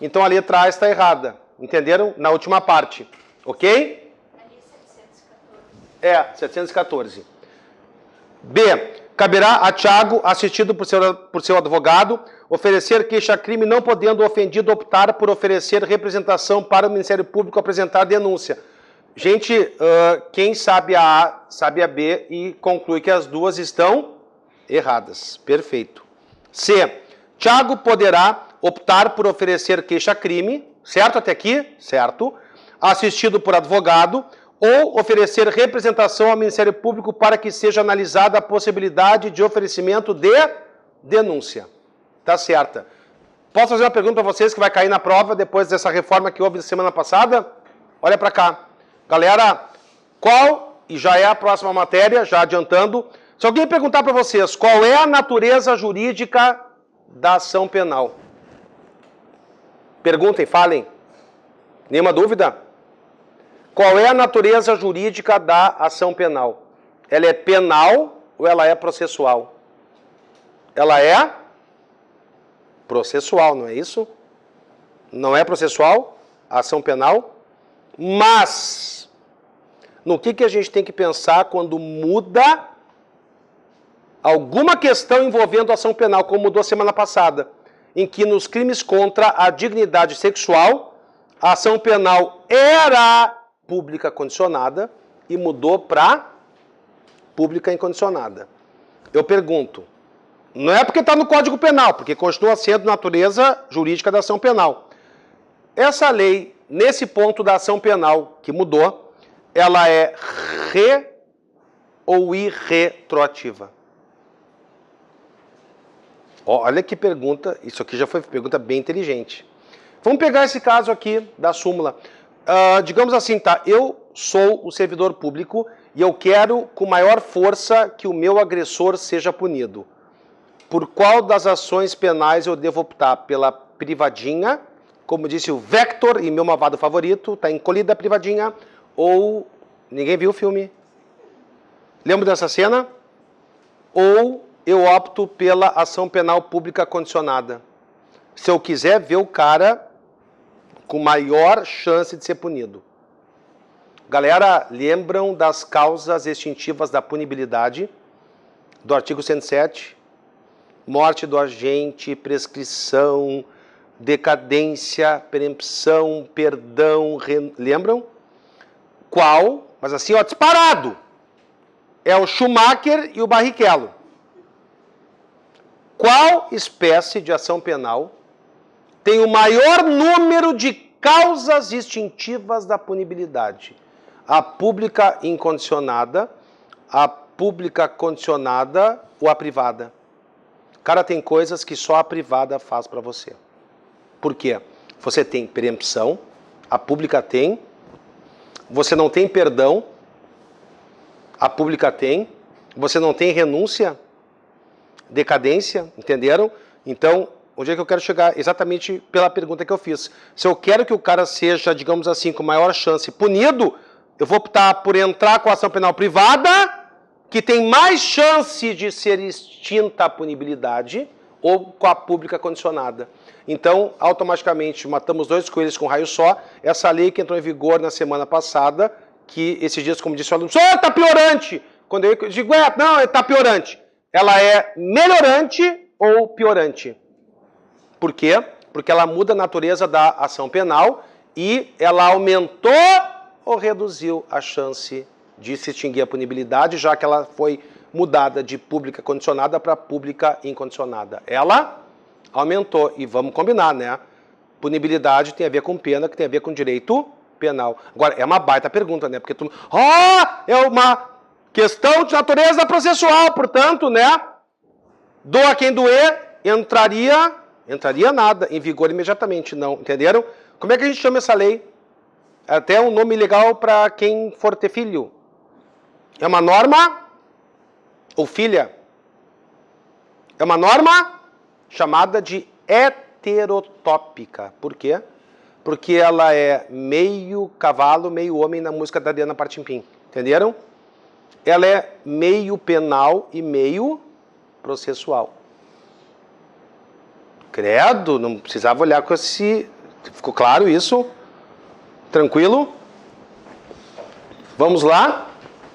Então a letra A está errada, entenderam? Na última parte, ok? Ali 714. É, 714. B. Caberá a Thiago, assistido por seu advogado, oferecer queixa-crime, não podendo o ofendido optar por oferecer representação para o Ministério Público apresentar denúncia. Gente, quem sabe a A, sabe a B e conclui que as duas estão erradas. Perfeito. C. Thiago poderá optar por oferecer queixa-crime, certo até aqui? Certo. Assistido por advogado, ou oferecer representação ao Ministério Público para que seja analisada a possibilidade de oferecimento de denúncia. Tá certa. Posso fazer uma pergunta para vocês que vai cair na prova depois dessa reforma que houve na semana passada? Olha para cá. Galera, qual, e já é a próxima matéria, já adiantando, se alguém perguntar para vocês qual é a natureza jurídica da ação penal, perguntem, falem. Nenhuma dúvida? Qual é a natureza jurídica da ação penal? Ela é penal ou ela é processual? Ela é processual, não é isso? Não é processual a ação penal? Mas, no que a gente tem que pensar quando muda alguma questão envolvendo a ação penal, como mudou semana passada, em que nos crimes contra a dignidade sexual, a ação penal era pública condicionada e mudou para pública incondicionada. Eu pergunto, não é porque está no Código Penal, porque continua sendo natureza jurídica da ação penal. Essa lei, nesse ponto da ação penal que mudou, ela é ou irretroativa? Olha que pergunta, isso aqui já foi pergunta bem inteligente. Vamos pegar esse caso aqui da súmula. Digamos assim, tá? Eu sou o servidor público e eu quero com maior força que o meu agressor seja punido. Por qual das ações penais eu devo optar? Pela privadinha, como disse o Vector, e meu malvado favorito, tá encolhida a privadinha, ou... Ninguém viu o filme? Lembra dessa cena? Ou eu opto pela ação penal pública condicionada. Se eu quiser ver o cara com maior chance de ser punido. Galera, lembram das causas extintivas da punibilidade? Do artigo 107? Morte do agente, prescrição, decadência, preempção, perdão, lembram? Qual? Mas assim, ó, disparado. É o Schumacher e o Barrichello. Qual espécie de ação penal tem o maior número de causas extintivas da punibilidade? A pública incondicionada, a pública condicionada ou a privada? Cara, tem coisas que só a privada faz para você. Por quê? Você tem preempção, a pública tem. Você não tem perdão, a pública tem. Você não tem renúncia, decadência, entenderam? Então, onde é que eu quero chegar? Exatamente pela pergunta que eu fiz. Se eu quero que o cara seja, digamos assim, com maior chance punido, eu vou optar por entrar com a ação penal privada, que tem mais chance de ser extinta a punibilidade, ou com a pública condicionada. Então, automaticamente, matamos dois coelhos com um raio só. Essa lei que entrou em vigor na semana passada, que esses dias, como disse o aluno, só está piorante. Quando eu digo, não, está piorante. Ela é melhorante ou piorante? Por quê? Porque ela muda a natureza da ação penal e ela aumentou ou reduziu a chance de se extinguir a punibilidade, já que ela foi mudada de pública condicionada para pública incondicionada. Ela aumentou. E vamos combinar, né? Punibilidade tem a ver com pena, que tem a ver com direito penal. Agora, é uma baita pergunta, né? Porque tu... é uma questão de natureza processual, portanto, né? Doa quem doer, entraria nada, em vigor imediatamente, não. Entenderam? Como é que a gente chama essa lei? É até um nome legal para quem for ter filho. É uma norma ou filha? É uma norma chamada de heterotópica. Por quê? Porque ela é meio cavalo, meio homem na música da Adriana Partimpim. Entenderam? Ela é meio penal e meio processual. Credo, não precisava olhar com esse... Ficou claro isso? Tranquilo? Vamos lá?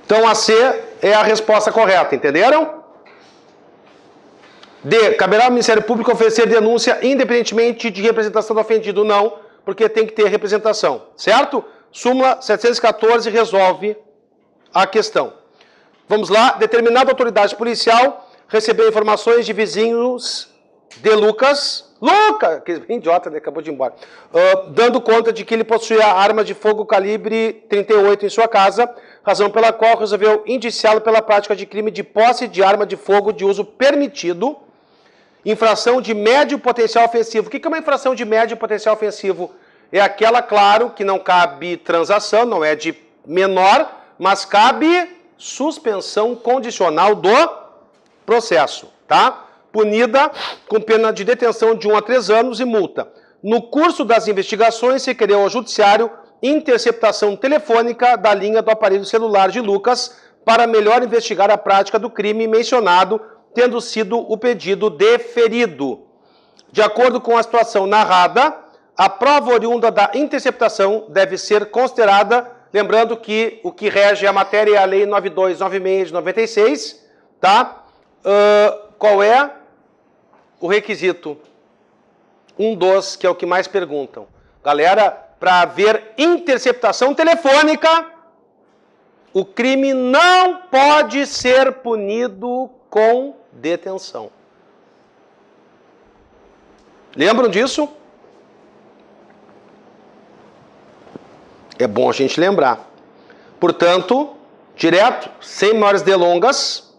Então a C é a resposta correta, entenderam? D. Caberá ao Ministério Público oferecer denúncia independentemente de representação do ofendido? Não, porque tem que ter representação, certo? Súmula 714 resolve a questão. Vamos lá. Determinada autoridade policial recebeu informações de vizinhos de Lucas, que idiota, né? Acabou de ir embora, dando conta de que ele possuía arma de fogo calibre 38 em sua casa, razão pela qual resolveu indiciá-lo pela prática de crime de posse de arma de fogo de uso permitido, infração de médio potencial ofensivo. O que é uma infração de médio potencial ofensivo? É aquela, claro, que não cabe transação, não é de menor, mas cabe suspensão condicional do processo, tá? Punida com pena de detenção de 1 a 3 anos e multa. No curso das investigações, se requereu ao judiciário interceptação telefônica da linha do aparelho celular de Lucas para melhor investigar a prática do crime mencionado, tendo sido o pedido deferido. De acordo com a situação narrada, a prova oriunda da interceptação deve ser considerada, lembrando que o que rege a matéria é a Lei 9296 de 96, tá? Qual é o requisito? Um dos, que é o que mais perguntam. Galera, para haver interceptação telefônica, o crime não pode ser punido com detenção. Lembram disso? É bom a gente lembrar. Portanto, direto, sem maiores delongas,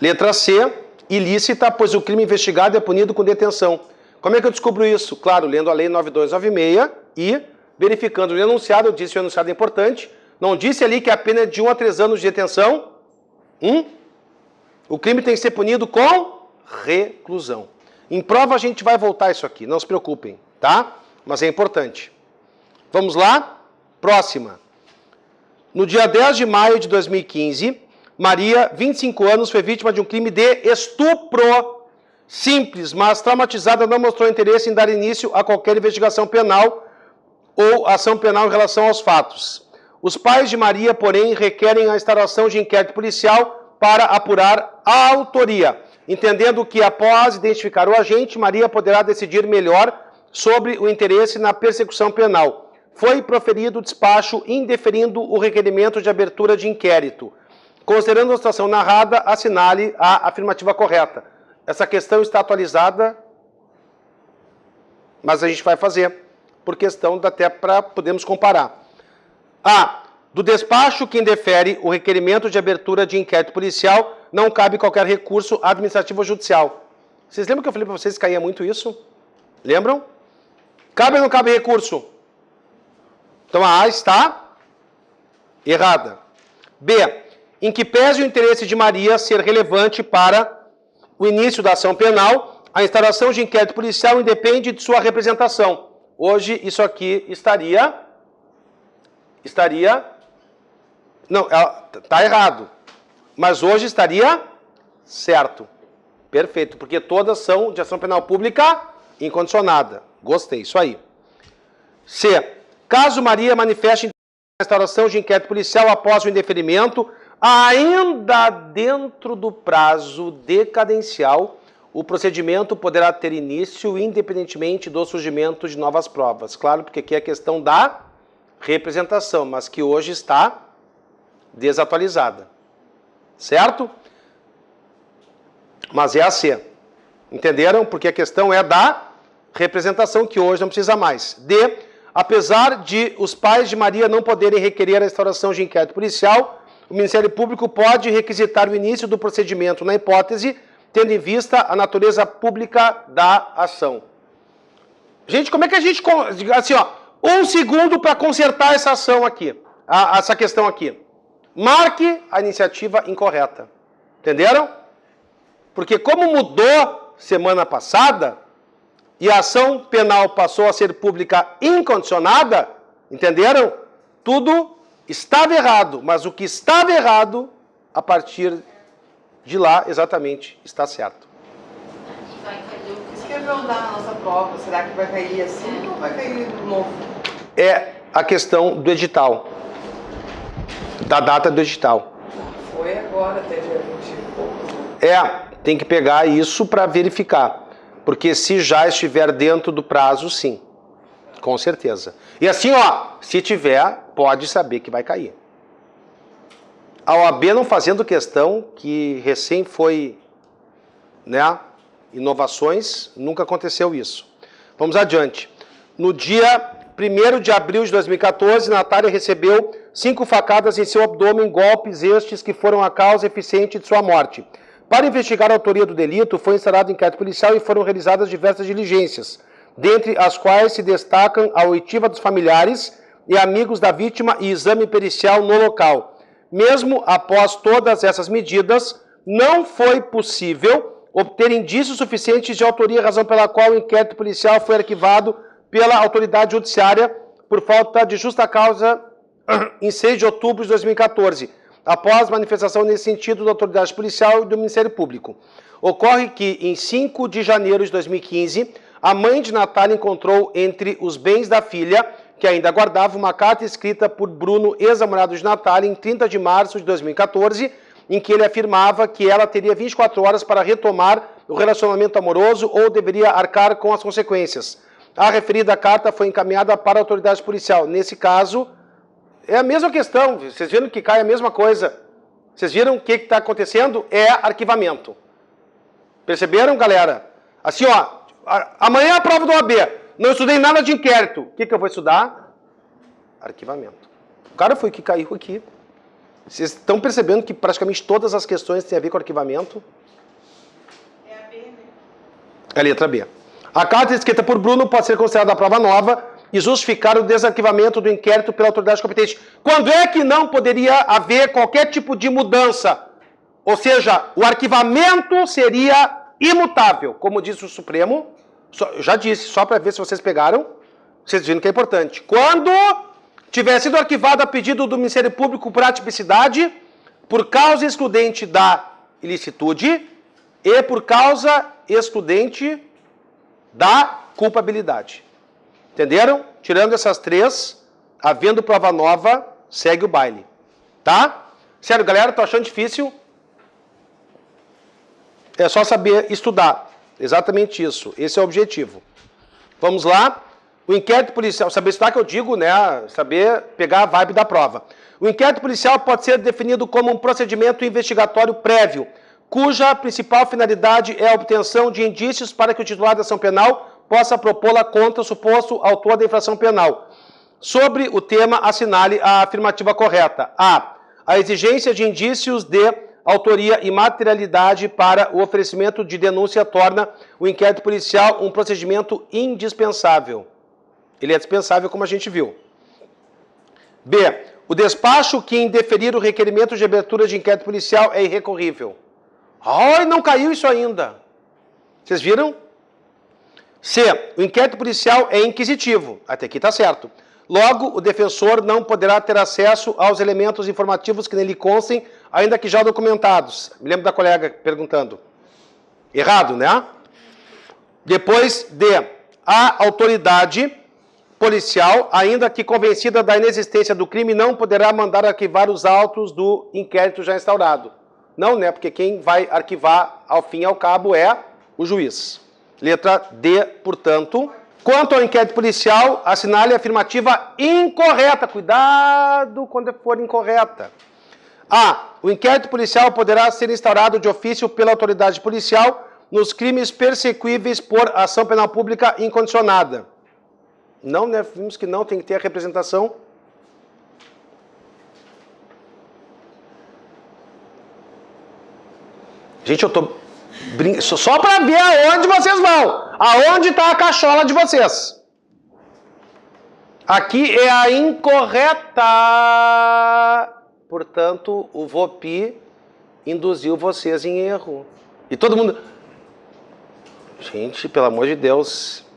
letra C, ilícita, pois o crime investigado é punido com detenção. Como é que eu descubro isso? Claro, lendo a Lei 9296 e verificando o enunciado. Eu disse que o enunciado é importante. Não disse ali que a pena é de 1 a 3 anos de detenção? O crime tem que ser punido com reclusão. Em prova a gente vai voltar isso aqui, não se preocupem, tá? Mas é importante. Vamos lá? Próxima. No dia 10 de maio de 2015, Maria, 25 anos, foi vítima de um crime de estupro. Simples, mas traumatizada, não mostrou interesse em dar início a qualquer investigação penal ou ação penal em relação aos fatos. Os pais de Maria, porém, requerem a instauração de inquérito policial para apurar a autoria, entendendo que, após identificar o agente, Maria poderá decidir melhor sobre o interesse na persecução penal. Foi proferido o despacho indeferindo o requerimento de abertura de inquérito. Considerando a situação narrada, assinale a afirmativa correta. Essa questão está atualizada, mas a gente vai fazer, por questão até para podermos comparar. A. Do despacho que indefere o requerimento de abertura de inquérito policial, não cabe qualquer recurso administrativo ou judicial. Vocês lembram que eu falei para vocês que caía muito isso? Lembram? Cabe ou não cabe recurso? Então a A está errada. B. Em que pese o interesse de Maria ser relevante para o início da ação penal, a instauração de inquérito policial independe de sua representação. Hoje isso aqui estaria... Não, está errado. Mas hoje estaria certo. Perfeito, porque todas são de ação penal pública incondicionada. Gostei, isso aí. C. Caso Maria manifeste instauração de inquérito policial após o indeferimento, ainda dentro do prazo decadencial, o procedimento poderá ter início independentemente do surgimento de novas provas. Claro, porque aqui é a questão da representação, mas que hoje está desatualizada. Certo? Mas é a C. Entenderam? Porque a questão é da representação, que hoje não precisa mais. D. Apesar de os pais de Maria não poderem requerer a instauração de inquérito policial, o Ministério Público pode requisitar o início do procedimento na hipótese, tendo em vista a natureza pública da ação. Gente, como é que a gente... Assim, ó, 1 segundo para consertar essa ação aqui, essa questão aqui. Marque a iniciativa incorreta. Entenderam? Porque como mudou semana passada e a ação penal passou a ser pública incondicionada, entenderam? Tudo estava errado, mas o que estava errado, a partir de lá, exatamente, está certo. Isso que é verdade na nossa prova. Será que vai cair assim ou vai cair de novo? É a questão do edital, da data do edital. Foi agora, até dia 20 e poucos, né? Tem que pegar isso para verificar. Porque se já estiver dentro do prazo, sim. Com certeza. E assim, ó, se tiver, pode saber que vai cair. A OAB não fazendo questão, que recém foi, né, inovações, nunca aconteceu isso. Vamos adiante. No dia 1º de abril de 2014, Natália recebeu 5 facadas em seu abdômen, golpes estes que foram a causa eficiente de sua morte. Para investigar a autoria do delito, foi instaurado inquérito policial e foram realizadas diversas diligências, dentre as quais se destacam a oitiva dos familiares e amigos da vítima e exame pericial no local. Mesmo após todas essas medidas, não foi possível obter indícios suficientes de autoria, razão pela qual o inquérito policial foi arquivado pela autoridade judiciária por falta de justa causa em 6 de outubro de 2014, após manifestação nesse sentido da autoridade policial e do Ministério Público. Ocorre que, em 5 de janeiro de 2015, a mãe de Natália encontrou entre os bens da filha, que ainda guardava, uma carta escrita por Bruno, ex-namorado de Natália, em 30 de março de 2014, em que ele afirmava que ela teria 24 horas para retomar o relacionamento amoroso ou deveria arcar com as consequências. A referida carta foi encaminhada para a autoridade policial. Nesse caso, é a mesma questão. Vocês viram que cai a mesma coisa? Vocês viram o que está acontecendo? É arquivamento. Perceberam, galera? Assim, ó, amanhã é a prova do OAB. Não estudei nada de inquérito. O que eu vou estudar? Arquivamento. O cara foi que caiu aqui. Vocês estão percebendo que praticamente todas as questões têm a ver com arquivamento? É a B, né? É a letra B. A carta escrita por Bruno pode ser considerada prova nova e justificar o desarquivamento do inquérito pela autoridade competente. Quando é que não poderia haver qualquer tipo de mudança? Ou seja, o arquivamento seria imutável, como disse o Supremo. Já disse, só para ver se vocês pegaram. Vocês viram que é importante. Quando tiver sido arquivado a pedido do Ministério Público por atipicidade, por causa excludente da ilicitude e por causa excludente da culpabilidade. Entenderam? Tirando essas três, havendo prova nova, segue o baile. Tá? Sério, galera, tô achando difícil? É só saber estudar. Exatamente isso. Esse é o objetivo. Vamos lá. O inquérito policial, saber estudar que eu digo, né? Saber pegar a vibe da prova. O inquérito policial pode ser definido como um procedimento investigatório prévio, cuja principal finalidade é a obtenção de indícios para que o titular da ação penal possa propô-la contra o suposto autor da infração penal. Sobre o tema, assinale a afirmativa correta. A. A exigência de indícios de autoria e materialidade para o oferecimento de denúncia torna o inquérito policial um procedimento indispensável. Ele é dispensável, como a gente viu. B. O despacho que indeferir o requerimento de abertura de inquérito policial é irrecorrível. Ai, não caiu isso ainda. Vocês viram? C. O inquérito policial é inquisitivo. Até aqui está certo. Logo, o defensor não poderá ter acesso aos elementos informativos que nele constem, ainda que já documentados. Me lembro da colega perguntando. Errado, né? Depois, D. A autoridade policial, ainda que convencida da inexistência do crime, não poderá mandar arquivar os autos do inquérito já instaurado. Não, né? Porque quem vai arquivar, ao fim e ao cabo, é o juiz. Letra D, portanto. Quanto ao inquérito policial, assinale a afirmativa incorreta. Cuidado quando for incorreta. A. O inquérito policial poderá ser instaurado de ofício pela autoridade policial nos crimes persecuíveis por ação penal pública incondicionada. Não, né? Vimos que não, tem que ter a representação. Gente, eu tô brincando só para ver aonde vocês vão. Aonde está a cachola de vocês. Aqui é a incorreta. Portanto, o VOPI induziu vocês em erro. E todo mundo... Gente, pelo amor de Deus...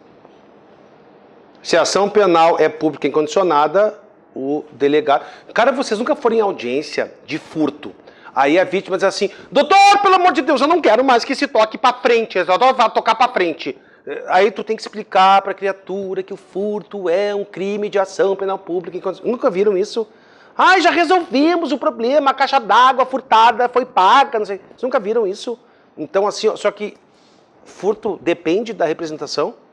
Se a ação penal é pública incondicionada, o delegado... Cara, vocês nunca foram em audiência de furto. Aí a vítima diz assim, doutor, pelo amor de Deus, eu não quero mais que se toque para frente, eu vai tocar para frente. Aí tu tem que explicar para a criatura que o furto é um crime de ação penal pública incondicionada. Nunca viram isso? Ai, já resolvemos o problema, a caixa d'água furtada foi paga, não sei. Vocês nunca viram isso? Então, assim, só que furto depende da representação?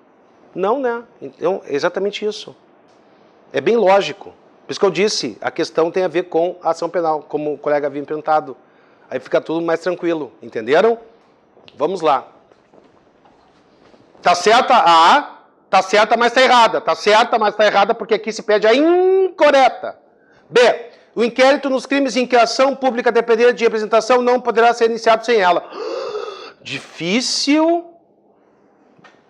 Não, né? Então, é exatamente isso. É bem lógico. Por isso que eu disse, a questão tem a ver com a ação penal, como o colega havia me perguntado. Aí fica tudo mais tranquilo, entenderam? Vamos lá. Tá certa a A, tá certa, mas tá errada. Tá certa, mas tá errada porque aqui se pede a incorreta. B. O inquérito nos crimes em que a ação pública depender de representação não poderá ser iniciado sem ela. Difícil.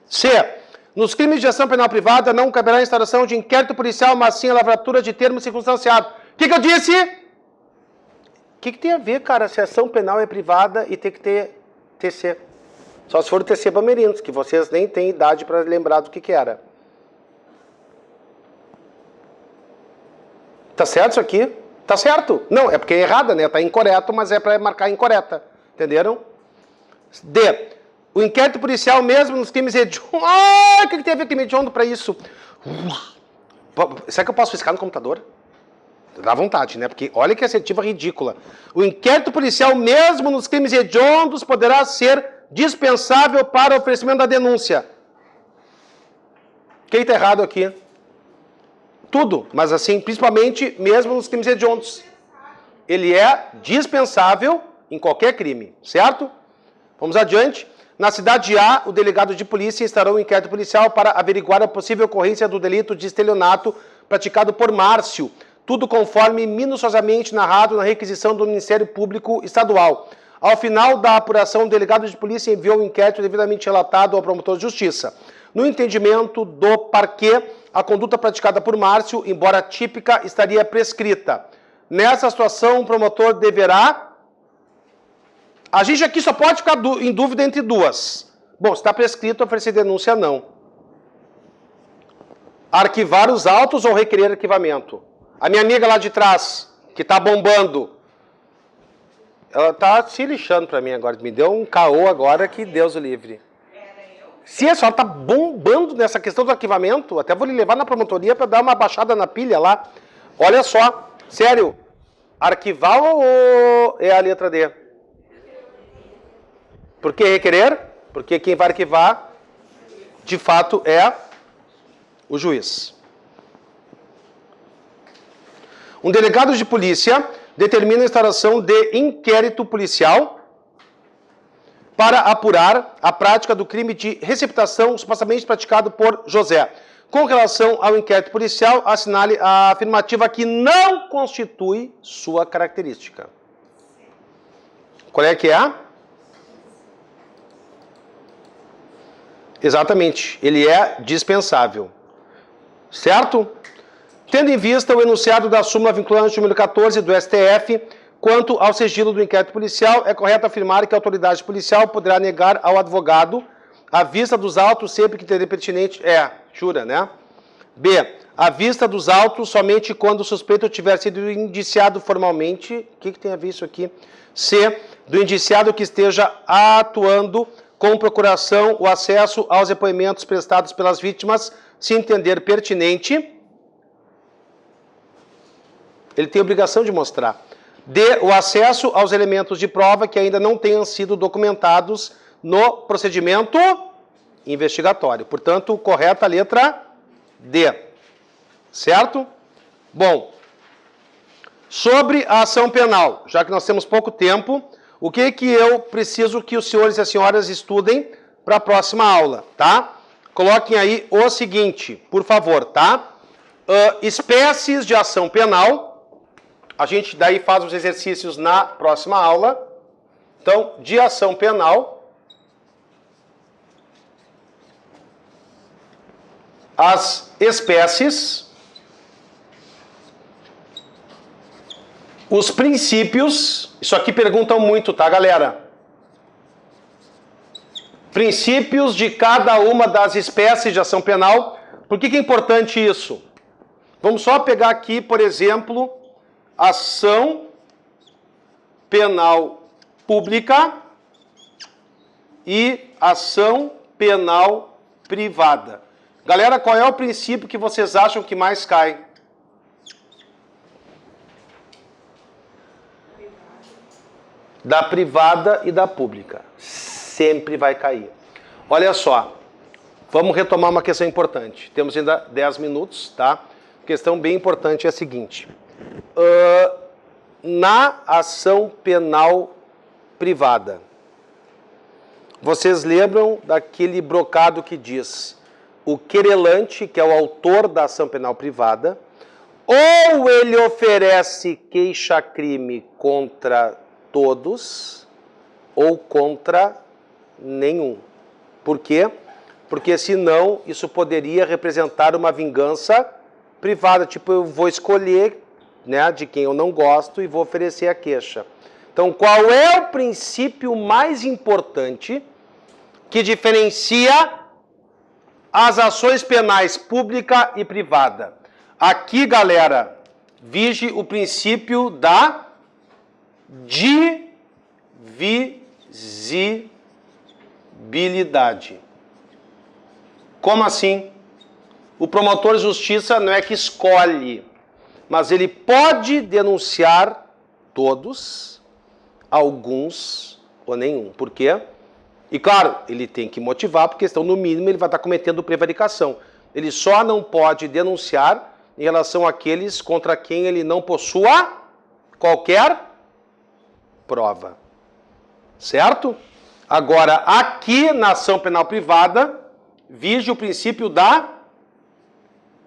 C. Nos crimes de ação penal privada não caberá a instauração de inquérito policial, mas sim a lavratura de termo circunstanciado. O que eu disse? O que tem a ver, cara, se a ação penal é privada e tem que ter TC? Só se for o TC Bamerinos, que vocês nem têm idade para lembrar do que era. Tá certo isso aqui? Tá certo? Não, é porque é errada, né? Tá incorreto, mas é para marcar incorreta. Entenderam? D. O inquérito policial mesmo nos crimes hediondos... Ah, o que tem a ver crime hediondo para isso? Será que eu posso fiscar no computador? Dá vontade, né? Porque olha que assertiva ridícula. O inquérito policial mesmo nos crimes hediondos poderá ser dispensável para o oferecimento da denúncia. Quem está errado aqui? Tudo, mas assim, principalmente mesmo nos crimes hediondos. Ele é dispensável em qualquer crime, certo? Vamos adiante. Na cidade A, o delegado de polícia instaurou um inquérito policial para averiguar a possível ocorrência do delito de estelionato praticado por Márcio, tudo conforme minuciosamente narrado na requisição do Ministério Público Estadual. Ao final da apuração, o delegado de polícia enviou o inquérito devidamente relatado ao promotor de justiça. No entendimento do parquê, a conduta praticada por Márcio, embora típica, estaria prescrita. Nessa situação, o promotor deverá... A gente aqui só pode ficar em dúvida entre duas. Bom, se está prescrito, oferecer denúncia, não. Arquivar os autos ou requerer arquivamento? A minha amiga lá de trás, que está bombando, ela está se lixando para mim agora. Me deu um caô agora que Deus o livre. Se a senhora está bombando nessa questão do arquivamento, até vou lhe levar na promotoria para dar uma baixada na pilha lá. Olha só, sério, arquivar ou é a letra D? Por que requerer? Porque quem vai arquivar, de fato, é o juiz. Um delegado de polícia determina a instauração de inquérito policial para apurar a prática do crime de receptação supostamente praticado por José. Com relação ao inquérito policial, assinale a afirmativa que não constitui sua característica. Qual é que é? Exatamente, ele é dispensável. Certo? Tendo em vista o enunciado da súmula vinculante número 14 do STF, quanto ao sigilo do inquérito policial, é correto afirmar que a autoridade policial poderá negar ao advogado a vista dos autos sempre que entender pertinente... jura, né? B. A vista dos autos somente quando o suspeito tiver sido indiciado formalmente. O que tem a ver isso aqui? C. Do indiciado que esteja atuando com procuração o acesso aos depoimentos prestados pelas vítimas se entender pertinente, ele tem a obrigação de mostrar. D, o acesso aos elementos de prova que ainda não tenham sido documentados no procedimento investigatório. Portanto, correta a letra D. Certo? Bom, sobre a ação penal, já que nós temos pouco tempo, o que eu preciso que os senhores e as senhoras estudem para a próxima aula, tá? Coloquem aí o seguinte, por favor, tá? Espécies de ação penal. A gente daí faz os exercícios na próxima aula. Então, de ação penal, as espécies, os princípios, isso aqui perguntam muito, tá, galera? Princípios de cada uma das espécies de ação penal. Por que é importante isso? Vamos só pegar aqui, por exemplo, ação penal pública e ação penal privada. Galera, qual é o princípio que vocês acham que mais cai? Da privada e da pública. Sempre vai cair. Olha só, vamos retomar uma questão importante. Temos ainda 10 minutos, tá? Questão bem importante é a seguinte. Na ação penal privada, vocês lembram daquele brocado que diz: o querelante, que é o autor da ação penal privada, ou ele oferece queixa-crime contra todos, ou contra nenhum. Por quê? Porque senão isso poderia representar uma vingança privada, tipo, eu vou escolher, né, de quem eu não gosto e vou oferecer a queixa. Então, qual é o princípio mais importante que diferencia as ações penais pública e privada? Aqui, galera, vige o princípio da divisibilidade. Como assim? O promotor de justiça não é que escolhe, mas ele pode denunciar todos, alguns ou nenhum. Por quê? E claro, ele tem que motivar, porque senão, no mínimo, ele vai estar cometendo prevaricação. Ele só não pode denunciar em relação àqueles contra quem ele não possua qualquer prova. Certo? Agora, aqui na ação penal privada, vige o princípio da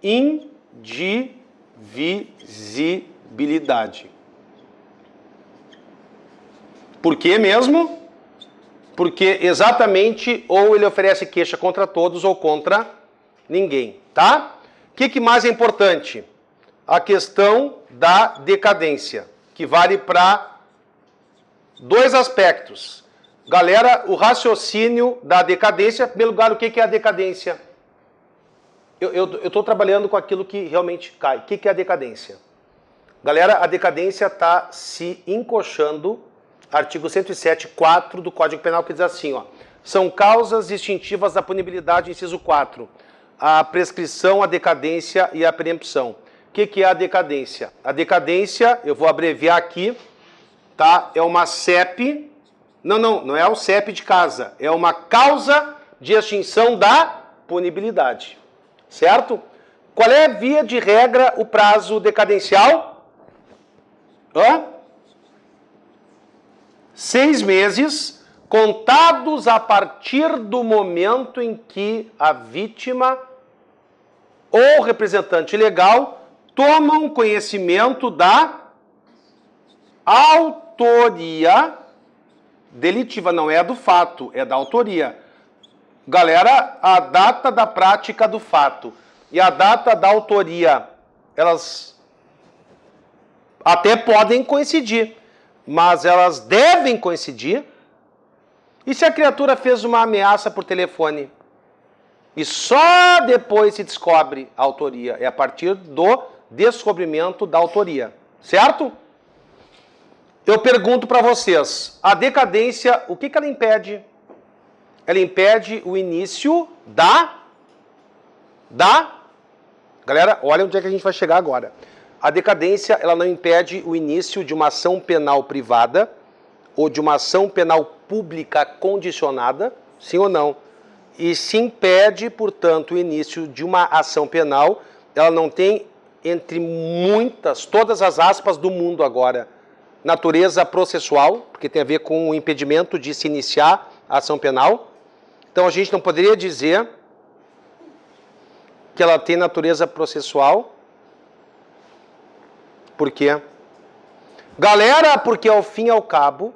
indivisibilidade. Por quê mesmo? Porque exatamente ou ele oferece queixa contra todos ou contra ninguém, tá? O que mais é importante? A questão da decadência, que vale para dois aspectos. Galera, o raciocínio da decadência, em primeiro lugar, o que é a decadência? Eu estou trabalhando com aquilo que realmente cai. O que é a decadência? Galera, a decadência está se encoxando, artigo 107.4 do Código Penal, que diz assim, ó, são causas distintivas da punibilidade, inciso 4, a prescrição, a decadência e a preempção. O que é a decadência? A decadência, eu vou abreviar aqui, tá? É uma CEP, não é o CEP de casa, é uma causa de extinção da punibilidade. Certo? Qual é, via de regra, o prazo decadencial? 6 meses, contados a partir do momento em que a vítima ou representante legal tomam conhecimento da autoria delitiva. Não é do fato, é da autoria. Galera, a data da prática do fato e a data da autoria, elas até podem coincidir, mas elas devem coincidir. E se a criatura fez uma ameaça por telefone e só depois se descobre a autoria? É a partir do descobrimento da autoria, certo? Eu pergunto para vocês, a decadência, o que ela impede? Ela impede o início da Galera, olha onde é que a gente vai chegar agora. A decadência, ela não impede o início de uma ação penal privada ou de uma ação penal pública condicionada, sim ou não? E se impede, portanto, o início de uma ação penal, ela não tem, entre muitas, todas as aspas do mundo agora, natureza processual, porque tem a ver com o impedimento de se iniciar a ação penal. Então a gente não poderia dizer que ela tem natureza processual. Por quê? Galera, porque ao fim e ao cabo,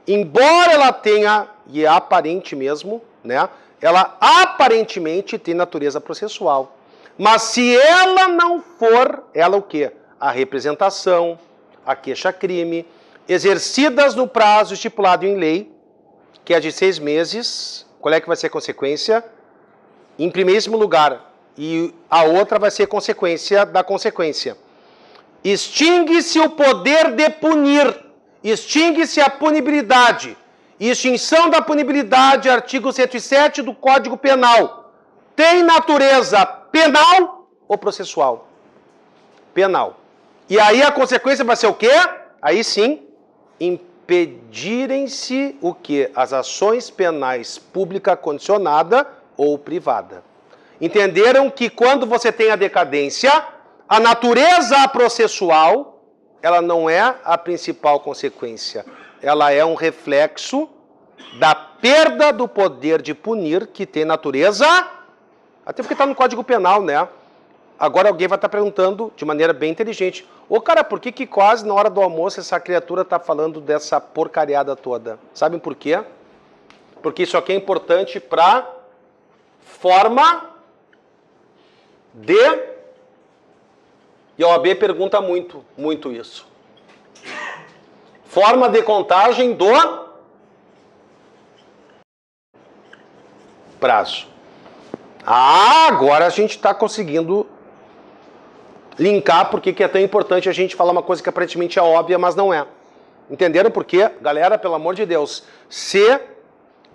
embora ela tenha, e é aparente mesmo, né? Ela aparentemente tem natureza processual. Mas se ela não for, ela o quê? A representação, a queixa-crime, exercidas no prazo estipulado em lei, que é de 6 meses, qual é que vai ser a consequência? Em primeiríssimo lugar, e a outra vai ser consequência da consequência. Extingue-se o poder de punir, extingue-se a punibilidade. Extinção da punibilidade, artigo 107 do Código Penal. Tem natureza penal ou processual? Penal. E aí a consequência vai ser o quê? Aí sim, impedirem-se o quê? As ações penais pública condicionada ou privada. Entenderam que quando você tem a decadência, a natureza processual, ela não é a principal consequência. Ela é um reflexo da perda do poder de punir, que tem natureza, até porque está no Código Penal, né? Agora alguém vai estar perguntando de maneira bem inteligente, ô cara, por que quase na hora do almoço essa criatura está falando dessa porcariada toda? Sabem por quê? Porque isso aqui é importante para forma de... E a OAB pergunta muito isso. Forma de contagem do prazo. Agora a gente está conseguindo linkar porque que é tão importante a gente falar uma coisa que aparentemente é óbvia, mas não é. Entenderam por quê? Galera, pelo amor de Deus, se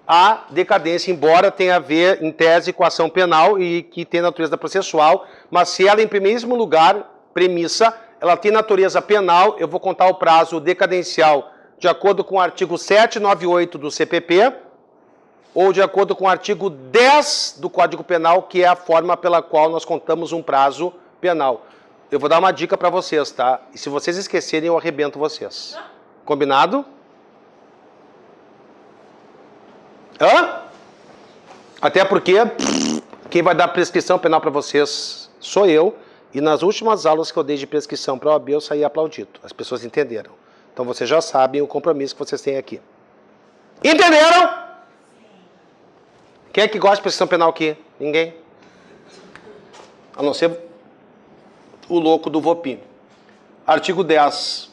a decadência, embora tenha a ver em tese com a ação penal e que tem natureza processual, mas se ela em primeiríssimo lugar, premissa, ela tem natureza penal, eu vou contar o prazo decadencial de acordo com o artigo 798 do CPP ou de acordo com o artigo 10 do Código Penal, que é a forma pela qual nós contamos um prazo penal. Eu vou dar uma dica para vocês, tá? E se vocês esquecerem, eu arrebento vocês. Combinado? Hã? Até porque quem vai dar prescrição penal para vocês sou eu. E nas últimas aulas que eu dei de prescrição para a OAB, eu saí aplaudido. As pessoas entenderam. Então vocês já sabem o compromisso que vocês têm aqui. Entenderam? Quem é que gosta de prescrição penal aqui? Ninguém? A não ser o louco do Vopim. Artigo 10.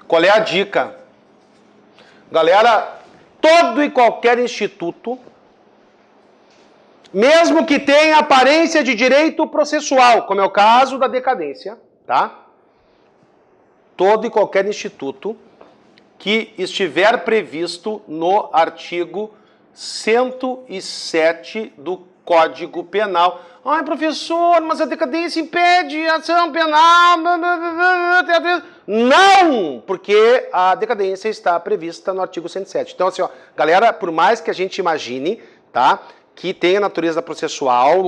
Qual é a dica? Galera, todo e qualquer instituto, mesmo que tenha aparência de direito processual, como é o caso da decadência, tá? Todo e qualquer instituto que estiver previsto no artigo 107 do Código Penal. Ai, professor, mas a decadência impede a ação penal. Não, porque a decadência está prevista no artigo 107. Então, assim, ó, galera, por mais que a gente imagine, tá, que tenha natureza processual,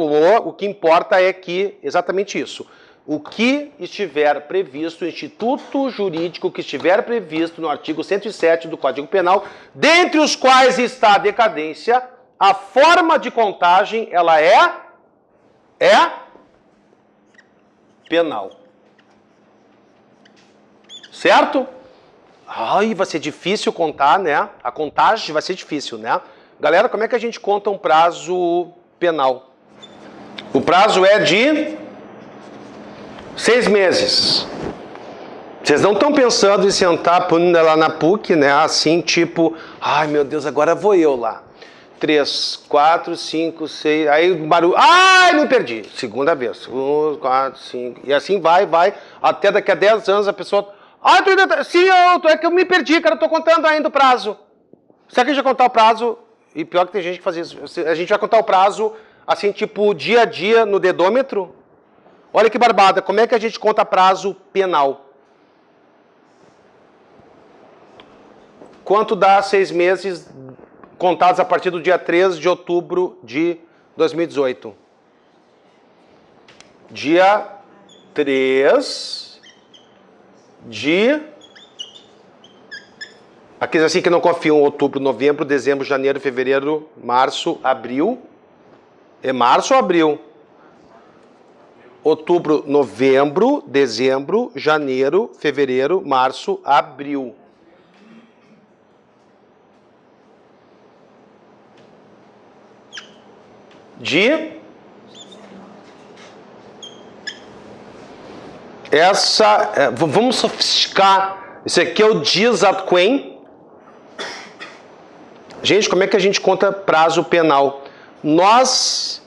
o que importa é que, exatamente isso, o que estiver previsto, o instituto jurídico que estiver previsto no artigo 107 do Código Penal, dentre os quais está a decadência, a forma de contagem, ela é penal. Certo? Ai, vai ser difícil contar, né? A contagem vai ser difícil, né? Galera, como é que a gente conta um prazo penal? O prazo é de 6 meses. Vocês não estão pensando em sentar lá na PUC, né? Assim, tipo, ai meu Deus, agora vou eu lá. 3, 4, 5, 6, aí barulho, ai, me perdi. Segunda vez, 1, 4, 5, e assim vai, até daqui a 10 anos a pessoa, sim, é que eu me perdi, cara, eu tô contando ainda o prazo. Será que a gente vai contar o prazo? E pior que tem gente que faz isso, a gente vai contar o prazo assim, tipo, dia a dia no dedômetro? Olha que barbada, como é que a gente conta prazo penal? Quanto dá 6 meses contados a partir do dia 3 de outubro de 2018? Dia 3 de... Aqueles assim que não confiam, outubro, novembro, dezembro, janeiro, fevereiro, março, abril. É março ou abril? Outubro, novembro, dezembro, janeiro, fevereiro, março, abril. Vamos sofisticar. Isso aqui é o dias ad quem. Gente, como é que a gente conta prazo penal? Nós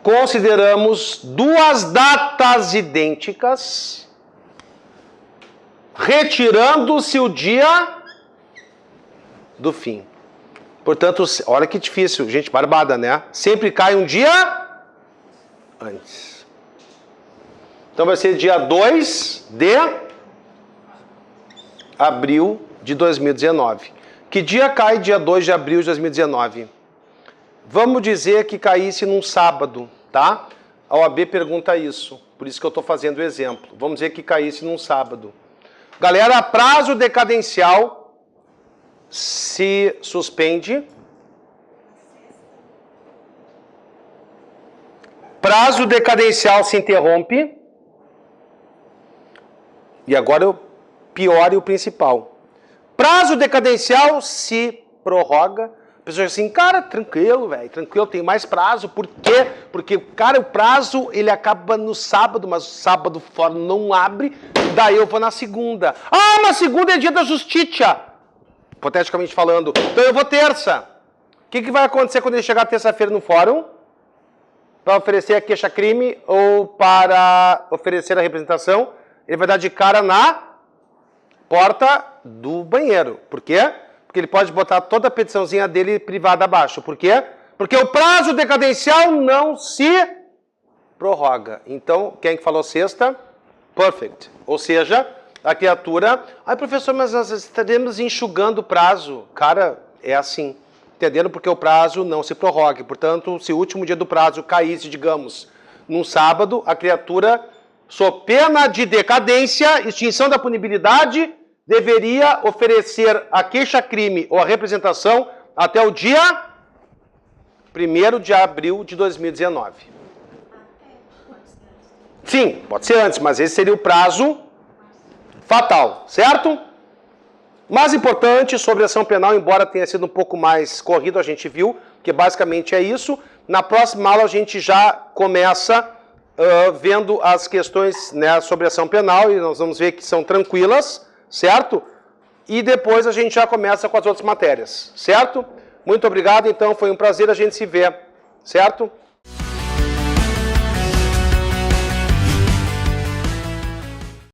consideramos duas datas idênticas, retirando-se o dia do fim. Portanto, olha que difícil, gente, barbada, né? Sempre cai um dia antes. Então vai ser dia 2 de abril de 2019. Que dia cai dia 2 de abril de 2019? Vamos dizer que caísse num sábado, tá? A OAB pergunta isso, por isso que eu estou fazendo o exemplo. Vamos dizer que caísse num sábado. Galera, prazo decadencial se suspende. Prazo decadencial se interrompe. E agora o pior e o principal. Prazo decadencial se prorroga. A pessoa diz assim, cara, tranquilo, velho, tranquilo, tem mais prazo. Por quê? Porque, cara, o prazo, ele acaba no sábado, mas o sábado fora não abre, daí eu vou na segunda. Ah, na segunda é dia da justiça, hipoteticamente falando. Então eu vou terça. O que vai acontecer quando ele chegar terça-feira no fórum? Para oferecer a queixa-crime ou para oferecer a representação, ele vai dar de cara na porta do banheiro. Por quê? Porque ele pode botar toda a petiçãozinha dele privada abaixo. Por quê? Porque o prazo decadencial não se prorroga. Então, quem que falou sexta? Perfect. Ou seja, a criatura... Ai, professor, mas nós estaremos enxugando o prazo. Cara, é assim. Entenderam? Porque o prazo não se prorroga. Portanto, se o último dia do prazo caísse, digamos, num sábado, a criatura, sob pena de decadência, extinção da punibilidade, deveria oferecer a queixa-crime ou a representação até o dia 1º de abril de 2019. Sim, pode ser antes, mas esse seria o prazo fatal, certo? Mais importante sobre a ação penal, embora tenha sido um pouco mais corrido, a gente viu, que basicamente é isso. Na próxima aula a gente já começa vendo as questões, né, sobre a ação penal, e nós vamos ver que são tranquilas, certo? E depois a gente já começa com as outras matérias, certo? Muito obrigado, então, foi um prazer a gente se ver, certo?